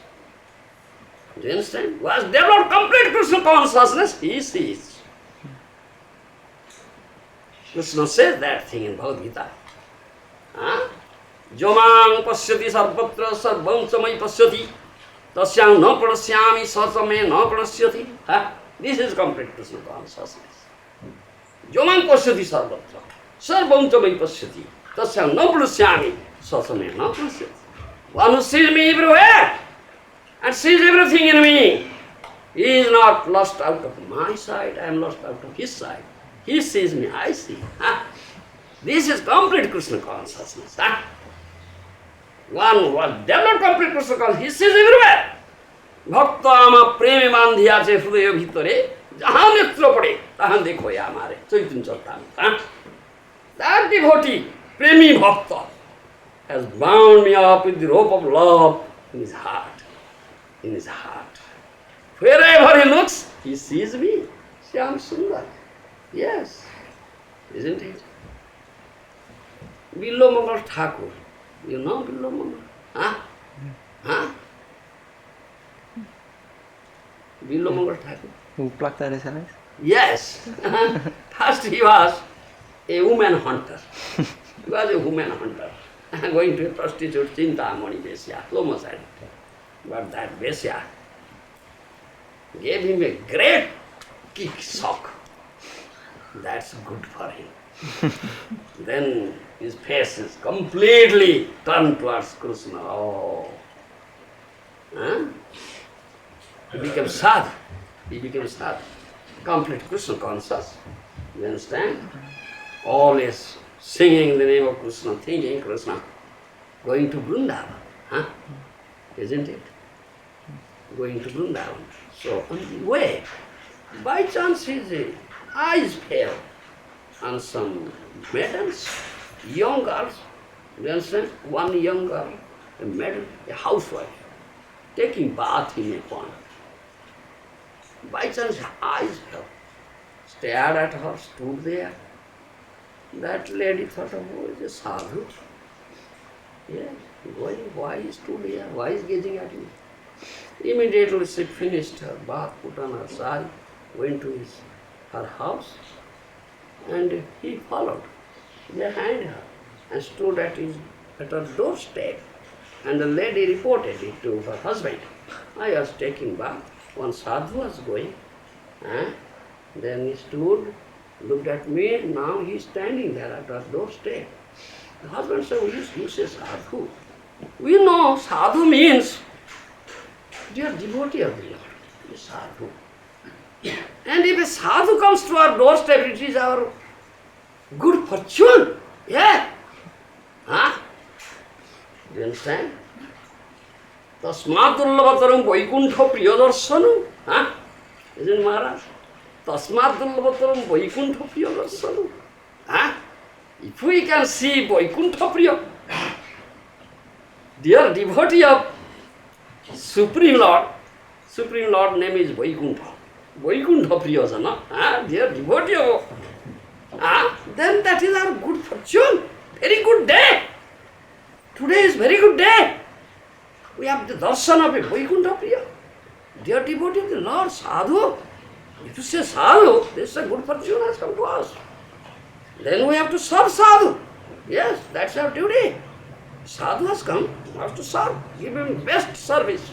Speaker 1: Do you understand? Who has developed complete Krishna consciousness, he sees. Krishna says that thing in Bhagavad Gita. Jomang pasyati sarvatra sarvam samai pasyati tasyang na pranashyami sasame na pranasyati. This is complete Krishna consciousness. Jomang pasyati sarvatra sarvam samai pasyati tasyang na pranashyami sasame na pranasyati. One who sees me everywhere and sees everything in me, he is not lost out of my sight, I am lost out of his sight. He sees me, I see. This is complete Krishna consciousness. One who has developed complete Krishna consciousness, he sees everywhere. Bhakta ama preme bandhiya che hrudayo bhitare jahan netra pade tahan dekho ya amare Chaitanya Charitamrita. That devotee, premi bhakta, has bound me up with the rope of love in his heart. In his heart. Wherever he looks, he sees me. Shyam Sundar. Yes. Isn't it? Billo Mangal Thakur. You know Billo Mangal? Billo Mangal Thakur.
Speaker 2: Who plucked out his eyes?
Speaker 1: Yes. First he was a woman hunter. He was a woman hunter. Going to a prostitute, Chintamani Vesya, homicide. But that Vesya gave him a great kick, shock. That's good for him. Then his face is completely turned towards Krishna. Oh. He became Sadhu. He became Sadhu. Complete Krishna conscious. You understand? Always singing the name of Krishna, thinking Krishna, going to Vrindavan. Huh? Isn't it? Going to Vrindavan. So on the way, by chance his eyes fell on some maidens, young girls. You understand? One young girl, a maiden, a housewife, taking bath in a pond. By chance her eyes fell, stared at her, stood there. That lady thought, oh, is a sadhu. Yes, why he stood here? Why is gazing at me? Immediately she finished her bath, put on her sari, went to her house, and he followed behind her and stood at her doorstep. And the lady reported it to her husband. I was taking bath. One sadhu was going. Then he stood, looked at me, now he is standing there at her doorstep. The husband said, you say sadhu. We know sadhu means dear devotee of the Lord. He is sadhu. And if a sadhu comes to our doorstep, it is our good fortune. Yeah. Do you understand? Tasmat dullabhataram vaikuntha priyadarsanam. Isn't Maharaj? Tasmat dullabhataram vaikuntha priyadarsanam. If we can see vaikuntha priya, dear devotee of Supreme Lord name is Vaikuntha. Vaikuntha priyasana. Dear devotee of, then that is our good fortune. Very good day. Today is very good day. We have the darshan of a Vaikuntha priya. Dear devotee of the Lord, sadhu. If you say sadhu, this is a good fortune has come to us. Then we have to serve sadhu. Yes, that's our duty. Sadhu has come, we have to serve. Give him best service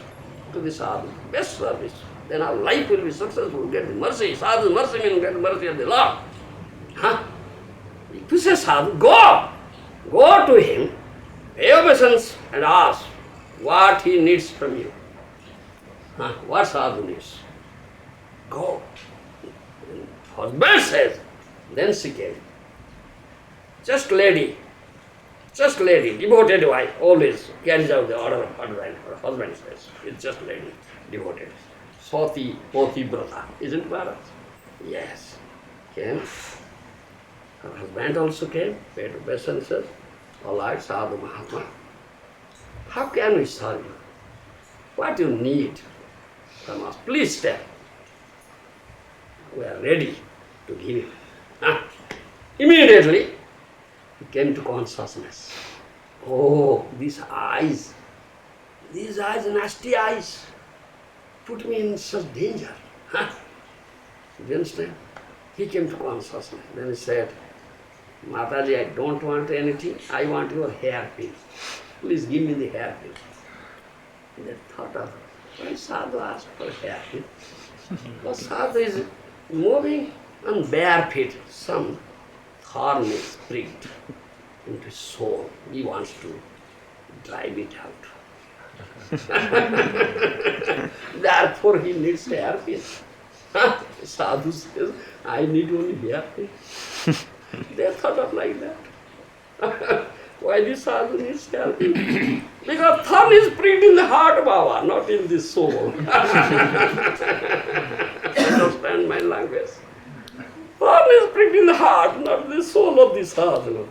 Speaker 1: to the sadhu. Best service. Then our life will be successful. We'll get the mercy. Sadhu's mercy means get the mercy of the Lord. If you say sadhu, go to him, pay obeisance and ask what he needs from you. What sadhu needs? Go. And husband says, then she came. Just lady, devoted wife, always carries out the order of husband. Her husband says, it's just lady, devoted. Sati, Poti, Brata. Isn't it, Maharaj? Yes. Came. Her husband also came, paid obeisances. All right, Sadhu Mahatma. How can we serve you? What you need from us? Please tell. We are ready to give you. Immediately, he came to consciousness. Oh, these eyes, nasty eyes, put me in such danger. Do you understand? He came to consciousness. Then he said, Mataji, I don't want anything. I want your hairpin. Please give me the hairpin. They thought of, why Sadhu asked for hairpin? Because Sadhu is moving on bare feet. Some thorn is pricked into his soul. He wants to drive it out. Therefore he needs hairpin. Sadhu says, I need only hairpin. They thought of like that. Why this sadhu needs hairpin? Because thorn is pricked in the heart, Baba, not in the soul. Understand my language? Thorn is pricked in the heart, not the soul of the sadhu.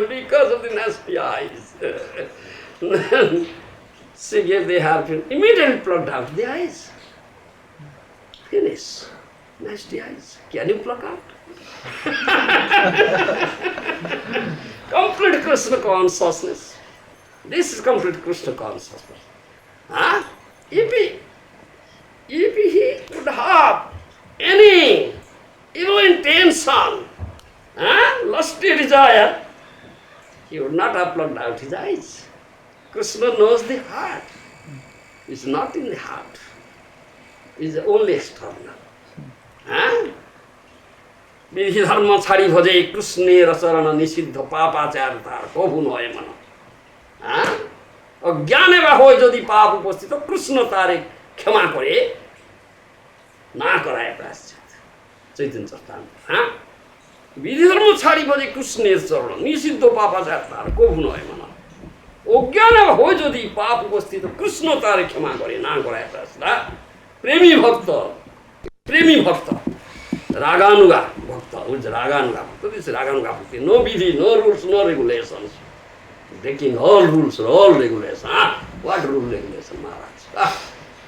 Speaker 1: Because of the nasty eyes. She gave the hairpin, immediately plucked out the eyes. Finish. Nasty eyes. Can you pluck out? Complete Krishna consciousness. This is complete Krishna consciousness. If he would have any evil intention, lusty desire, he would not have plucked out his eyes. Krishna knows the heart. It's not in the heart. It's only external. विधि धर्म छाडी भजे कृष्णे रचरण निषिद्ध पापाचार तार कभु नय मन অজ্ঞানে বা হয় যদি পাপ উপস্থিত কৃষ্ণ তারে ক্ষমা করে না করায় প্রায়শ্চিত্ত। চৈতন্য চৈতামৃত। হ্যাঁ, বিধিধর্ম ছাড়িব যে কৃষ্ণের চরণ, নিষিদ্ধ পাপাচার তার কভু নয় মানা। অজ্ঞানে বা হয় যদি পাপ উপস্থিত কৃষ্ণ তারে ক্ষমা করে না করায় প্রায়শ্চিত্ত। প্রেমী ভক্ত, প্রেমী ভক্ত, রাগানুগা ভক্ত, রাগানুগা ভক্ত, this is রাগানুগা ভক্তি, no বিধি, no rules, no regulations, breaking all rules, all regulations. What rule regulation, Maharaj?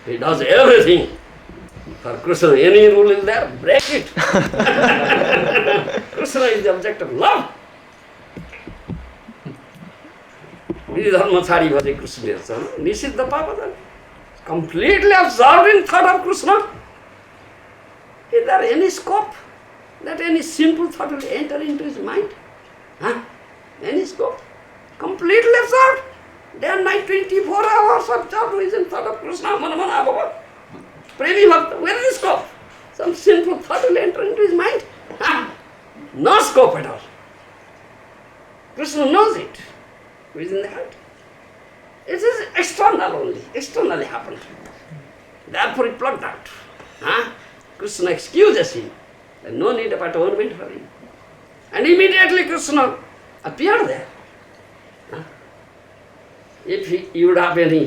Speaker 1: He does everything for Krishna. Any rule is there, break it. Krishna is the object of love. Vidhi dharma chari bhaje Krishna. Nishidha papa, completely absorbed in thought of Krishna. Is there any scope that any simple thought will enter into his mind? Any scope? Completely absorbed. Day and night, 24 hours absorbed is in thought of Krishna, Manamana Baba. Premi Bhakta, where is the scope? Some simple thought will enter into his mind? No scope at all. Krishna knows it. Within the heart. It is external only, externally happened. Therefore it plucked out. Krishna excuses him. There is no need of atonement for him. And immediately Krishna appeared there. If you would have any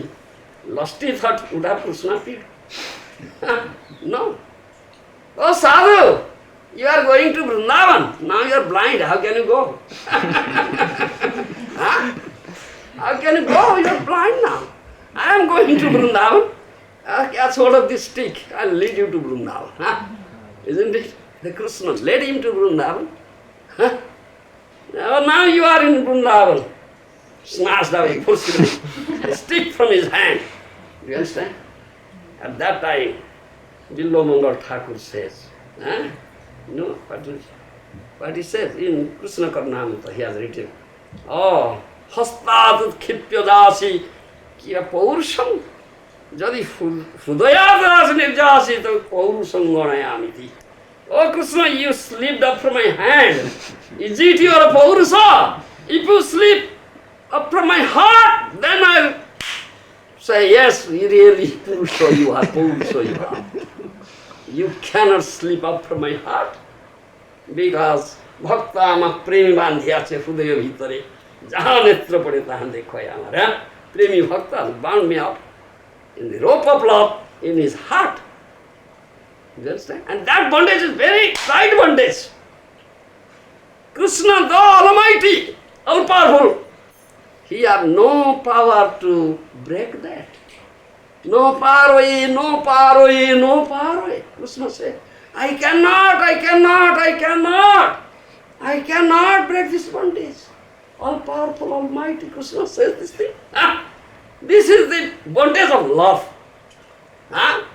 Speaker 1: lusty thought, would have Krishna appeared? No. Oh Sadhu, you are going to Vrindavan. Now you are blind. How can you go? How can you go? You are blind now. I am going to Vrindavan. Catch hold of this stick. I will lead you to Vrindavan. Isn't it? The Krishna led him to Vrindavan. Now you are in Vrindavan. Snatched away, forcibly. A stick from his hand. Do you understand? At that time, Billo Mangal Thakur says, no, what he says in Krishna Karnamrita, he has written, oh, Hastat Khipya Dasi Kiya Paurusham. Jadi Hudayat Nirjasi to Paurusham Gonayamiti. Oh Krishna, you slipped up from my hand. Is it your Paurusha? If you slip up from my heart, then I'll say, yes, really, Purusha you are, Purusha you are. You cannot slip up from my heart because Bhakta ama premi bandhiyache hrudayo bhitare jaha netra pade taha dekhoy amar. Premi Bhakta has bound me up in the rope of love in his heart. You understand? And that bondage is very tight bondage. Krishna, the Almighty, all powerful, he has no power to break that. No power away, no power away, no power away. Krishna said, I cannot break this bondage. All powerful, almighty Krishna says this thing. This is the bondage of love.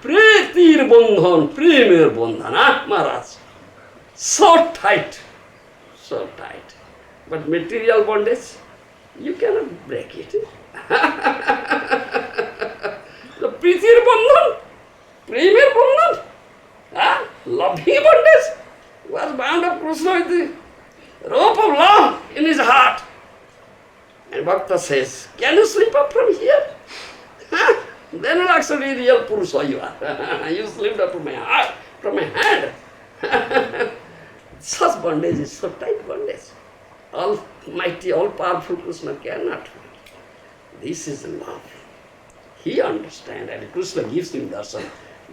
Speaker 1: Pretir bandhan, premier bandhan, Maharaj. So tight. But material bondage, you cannot break it. The Pritir Bandhan, premier bandhan, loving bondage, was bound up Krishna with the rope of love in his heart. And Bhakta says, can you slip up from here? Then actually real Purusha you are. You slipped up from my heart, from my hand. Such bondage is so tight bondage. Almighty, all-powerful Krishna cannot. This is love. He understands and Krishna gives him darshan.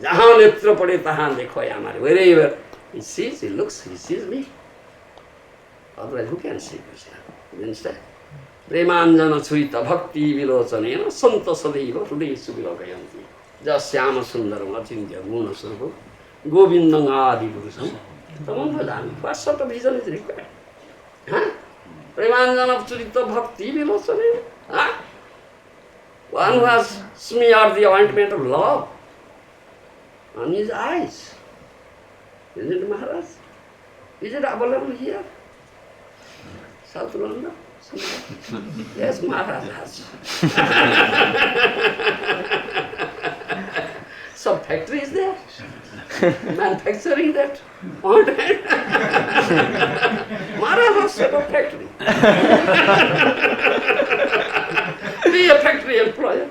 Speaker 1: Jaha netra pade taha dekhoy amar. Wherever he sees, he looks, he sees me. Otherwise, who can see Krishna? You understand? Premanjana Churita Bhakti Vilochanena Santa Sadeva Hrudesu Vilakayanti Jasyama Sundaram Achintya Guna Sarva Govinda Adi Purusam. What sort of vision is required? Premanjana Churita Bhakti Vilochanena. One who has smeared the ointment of love on his eyes. Is it Maharaj? Is it available here? South London? Yes, Maharaja. Some factory is there, manufacturing that ointment. Maharaja set up factory. be a factory employer.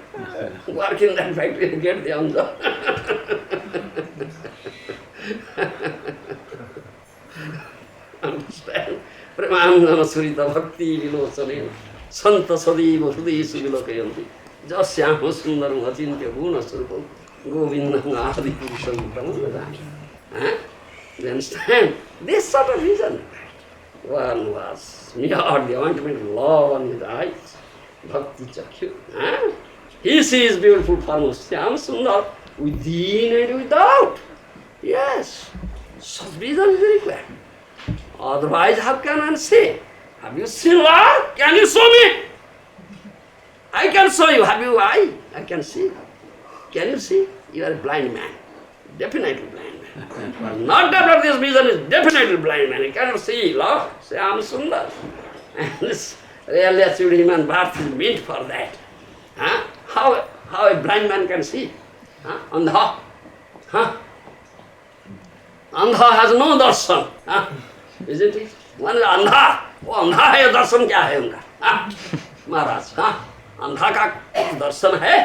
Speaker 1: Work in that factory and get the anja. Understand? Premanjana surita bhakti vilocane santa sadiva hridayesu vilokayanti jasyama sundaram achintya guna surupam Govinda adi purusham tamam. You understand? This sort of reason. One was smeared the ointment of love on his eyes, bhakti chakyu. He sees beautiful form of Syam Sundar within and without. Yes, such vision is required. Otherwise, how can one see? Have you seen Lord? Can you show me? I can show you. Have you eye? I can see. Can you see? You are a blind man. Definitely blind man. Not developed this vision is definitely blind man. He cannot see Lord. Say, I am Sundar. And this really achieved human birth is meant for that. How a blind man can see? Andha. Andha has no darshan. Isn't it? One is andha. Oh, andha hai, darshan kya hai unka? Maharaj. Andha ka darshan hai?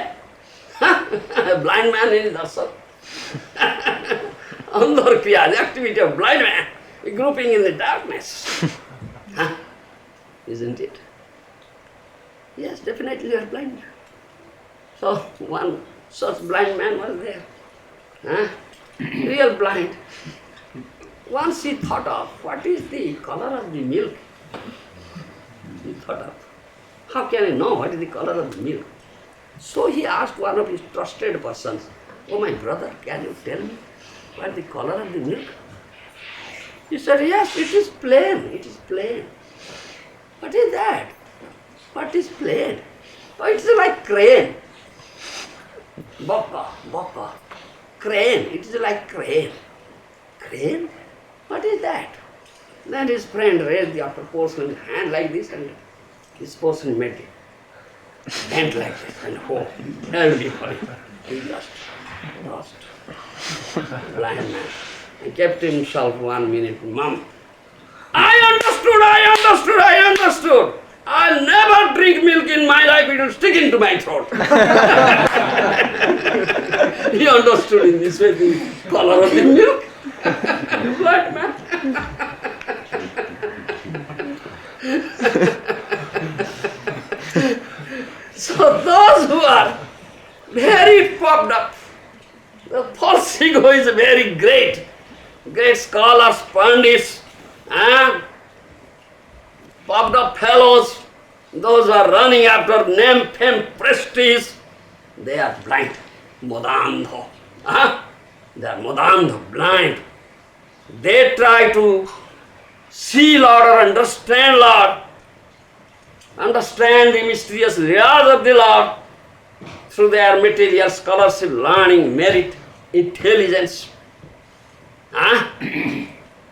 Speaker 1: Blind man in darshan. Andhar kriya, the activity of blind man, groping in the darkness. Isn't it? Yes, definitely you are blind. So one such blind man was there. Real blind. Once he thought of what is the color of the milk. He thought of, how can I know what is the color of the milk? So he asked one of his trusted persons, oh my brother, can you tell me what is the color of the milk? He said, yes, it is plain, it is plain. What is that? What is plain? Oh, it is like crane. Baka. Crane, it is like crane. Crane? What is that? Then his friend raised the upper portion in his hand like this and his portion made it bent like this and everybody. He just lost. Blind man. He kept himself 1 minute mum. I understood. I'll never drink milk in my life, it will stick into my throat. He understood in this way the color of the milk. Blind man. So those who are very puffed up, the false ego is very great scholars, pandits, puffed up fellows, those who are running after name, fame, prestige, they are blind, modandho. They are modandho, blind. They try to see Lord or understand Lord, understand the mysterious realities of the Lord through their material scholarship, learning, merit, intelligence,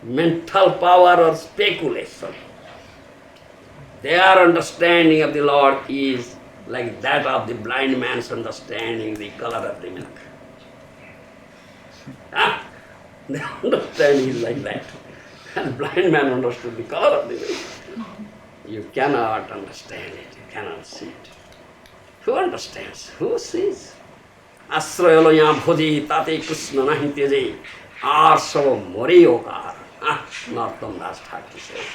Speaker 1: mental power or speculation. Their understanding of the Lord is like that of the blind man's understanding the color of the milk. Their understanding is like that. And the blind man understood the color of the milk. You cannot understand it, you cannot see it. Who understands? Who sees? Asrayalo yam bhoji tate Krishna nahi teje arsalo moriyokar. Narottam Das Thakur says.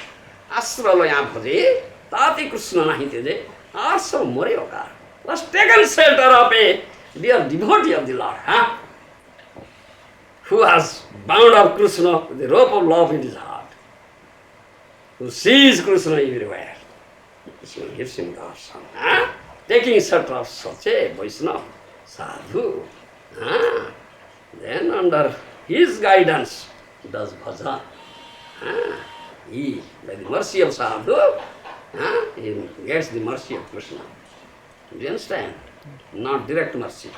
Speaker 1: Asrayalo yam bhoji tate Krishna nahi teje arsalo moriyokar. Was taken shelter of a dear devotee of the Lord, who has bound up Krishna with the rope of love in his heart, who sees Krishna everywhere. Krishna gives him darshan. Taking shelter of such a Vaishnava, Sadhu. Then under his guidance does bhajan. He, by the mercy of Sadhu, he gets the mercy of Krishna. Do you understand? Not direct mercy.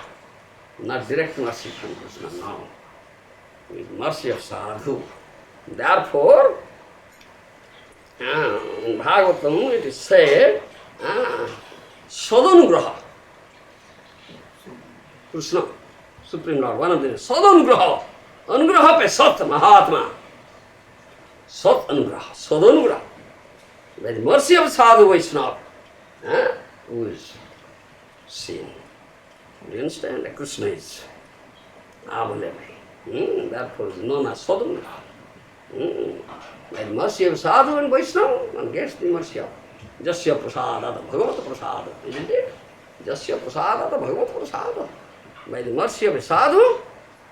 Speaker 1: Not direct mercy from Krishna, no. With mercy of Sadhu. Therefore, in Bhagavatam it is said, Sadhanugraha. Krishna, Supreme Lord, one of them, Sadhanugraha. Anugraha pe Sat Mahatma. Sat Anugraha, Sadhanugraha. By the mercy of Sadhu Vaishnava, who is seen. Do you understand? Like Krishna is available. Therefore is known as Sadhu. By the mercy of Sadhu and Vaishnava, one gets the mercy of Jasya Prasadata Bhagavata Prasada, isn't it? Jasya Prasadata Bhagavata Prasada. By the mercy of a Sadhu,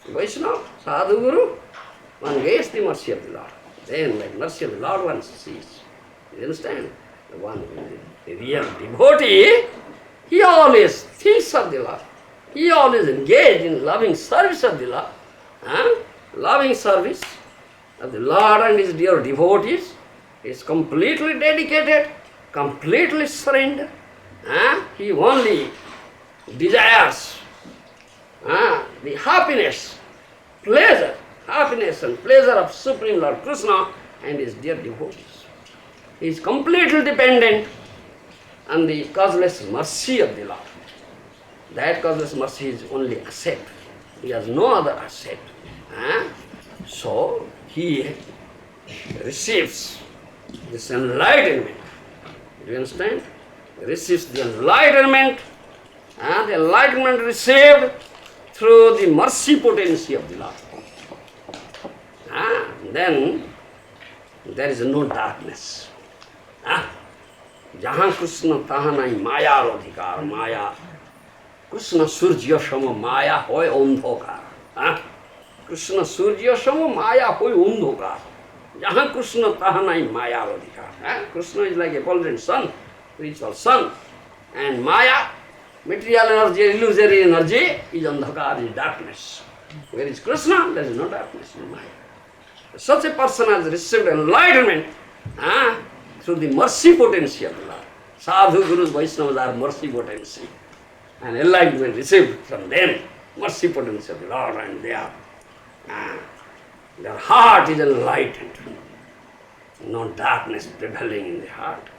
Speaker 1: Vaishnava, Sadhu Guru, one gets the mercy of the Lord. Then by the mercy of the Lord one sees. You understand? The one, the real devotee, he always thinks of the Lord. He always engaged in loving service of the Lord. Loving service of the Lord and his dear devotees. He is completely dedicated, completely surrendered. He only desires the happiness and pleasure of Supreme Lord Krishna and his dear devotees. He is completely dependent on the causeless mercy of the Lord. That causeless mercy is only asset. He has no other asset. So he receives this enlightenment. Do you understand? He receives the enlightenment received through the mercy potency of the Lord. Then there is no darkness. Jahan Krishna taha nahi maya rodhikar, maya. Krishna surjya sama maya hoy ondhokar. Krishna surjya sama maya hoy ondhokar. Jahan Krishna taha nahi maya rodhikar. Krishna is like a golden sun, spiritual sun. And maya, material energy, illusory energy, is andhakar, is darkness. Where is Krishna? There is no darkness in maya. Such a person has received enlightenment through the mercy potency of the Lord. Sadhu, Gurus, Vaishnavas are mercy potency. And enlightenment received from them, mercy potency of the Lord, and their heart is enlightened. No darkness prevailing in the heart.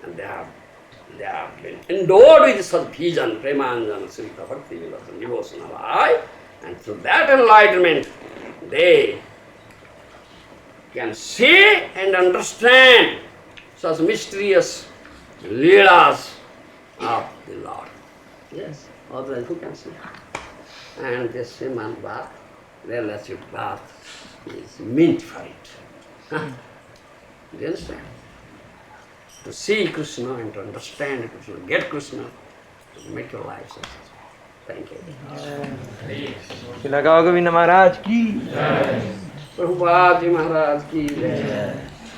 Speaker 1: And they have been endowed with such vision, Premanjana, Srita, Bhakti, Vilasan, devotional eye, and through that enlightenment, they can see and understand such mysterious leelas of the Lord. Yes, otherwise who can see? And this Srimad bath, relative bath, is meant for it. Do you understand? To see Krishna and to understand Krishna, get Krishna, to make your life successful. Thank you.
Speaker 2: Srila Govinda Maharaj ki.
Speaker 1: Prabhupada Ji Maharaj ki jai.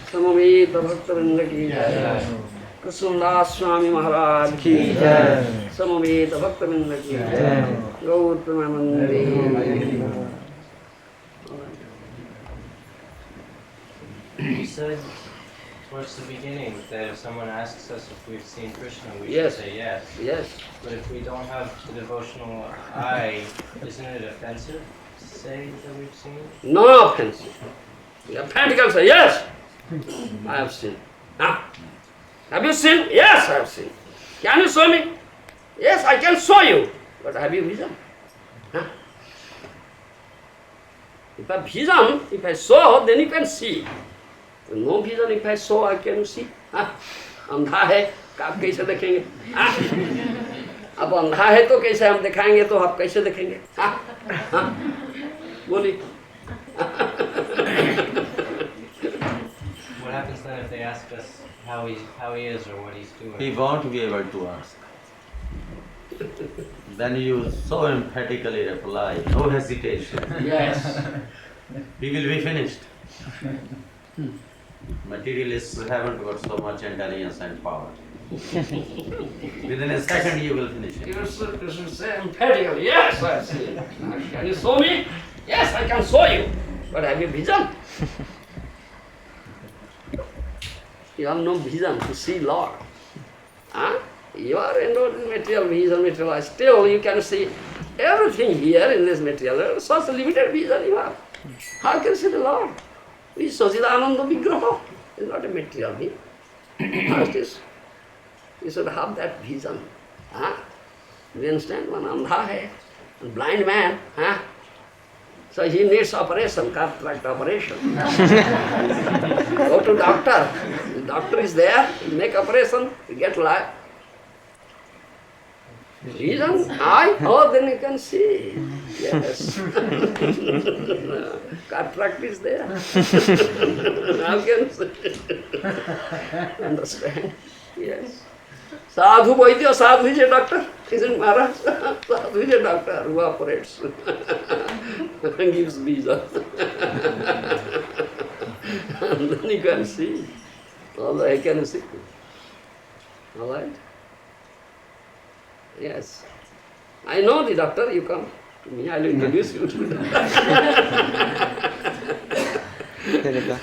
Speaker 1: Samaveta Bhaktavinda ki jai. Krishna Swami Maharaj ki jai. Samaveta Bhaktavinda ki jai. Gour Premanandi.
Speaker 4: You said towards the beginning that if someone asks us if we've seen Krishna, we
Speaker 1: Yes.
Speaker 4: should say yes.
Speaker 1: Yes.
Speaker 4: But if we don't have the devotional eye, isn't it offensive to say that we've seen?
Speaker 1: No offensive. The authentic say, yes, I have seen. Have you seen? Yes, I have seen. Can you show me? Yes, I can show you. But have you vision? If I have vision, if I show, then you can see. No vision, if I show, I can see. अंधा है आप कैसे देखेंगे? अब अंधा है तो कैसे हम दिखाएंगे, तो आप कैसे देखेंगे? बोलिए.
Speaker 4: What happens then if they ask us how he is or what he's doing?
Speaker 5: He won't be able to answer. Then you so emphatically reply, no hesitation.
Speaker 1: Yes.
Speaker 5: We will be finished. Materialists haven't got so much intelligence and power. Within a second you will finish it.
Speaker 1: You should say emphatically, yes, I have seen. Can you show me? Yes, I can show you. But have you vision? You have no vision to see Lord. You are endowed with material vision, material eye. Still you can see everything here in this material. Such a limited vision you have. How can you see the Lord? We Sachidananda Vigraha is not a material being. First is, you should have that vision. Do you understand? One andha hai, one blind man. So he needs operation, cataract operation. Go to doctor. The doctor is there, he make operation, he get life. Reason? I? Oh, then you can see. Yes. Can't practice there. How can understand? Yes. Sadhu Vaidya, Sadhu is a doctor, isn't Maharaj? Sadhu is a doctor who operates and gives visa. And then you can see. Although I can see. Alright? Yes. I know the doctor, you come to me, I will introduce you to the doctor.
Speaker 2: Very good.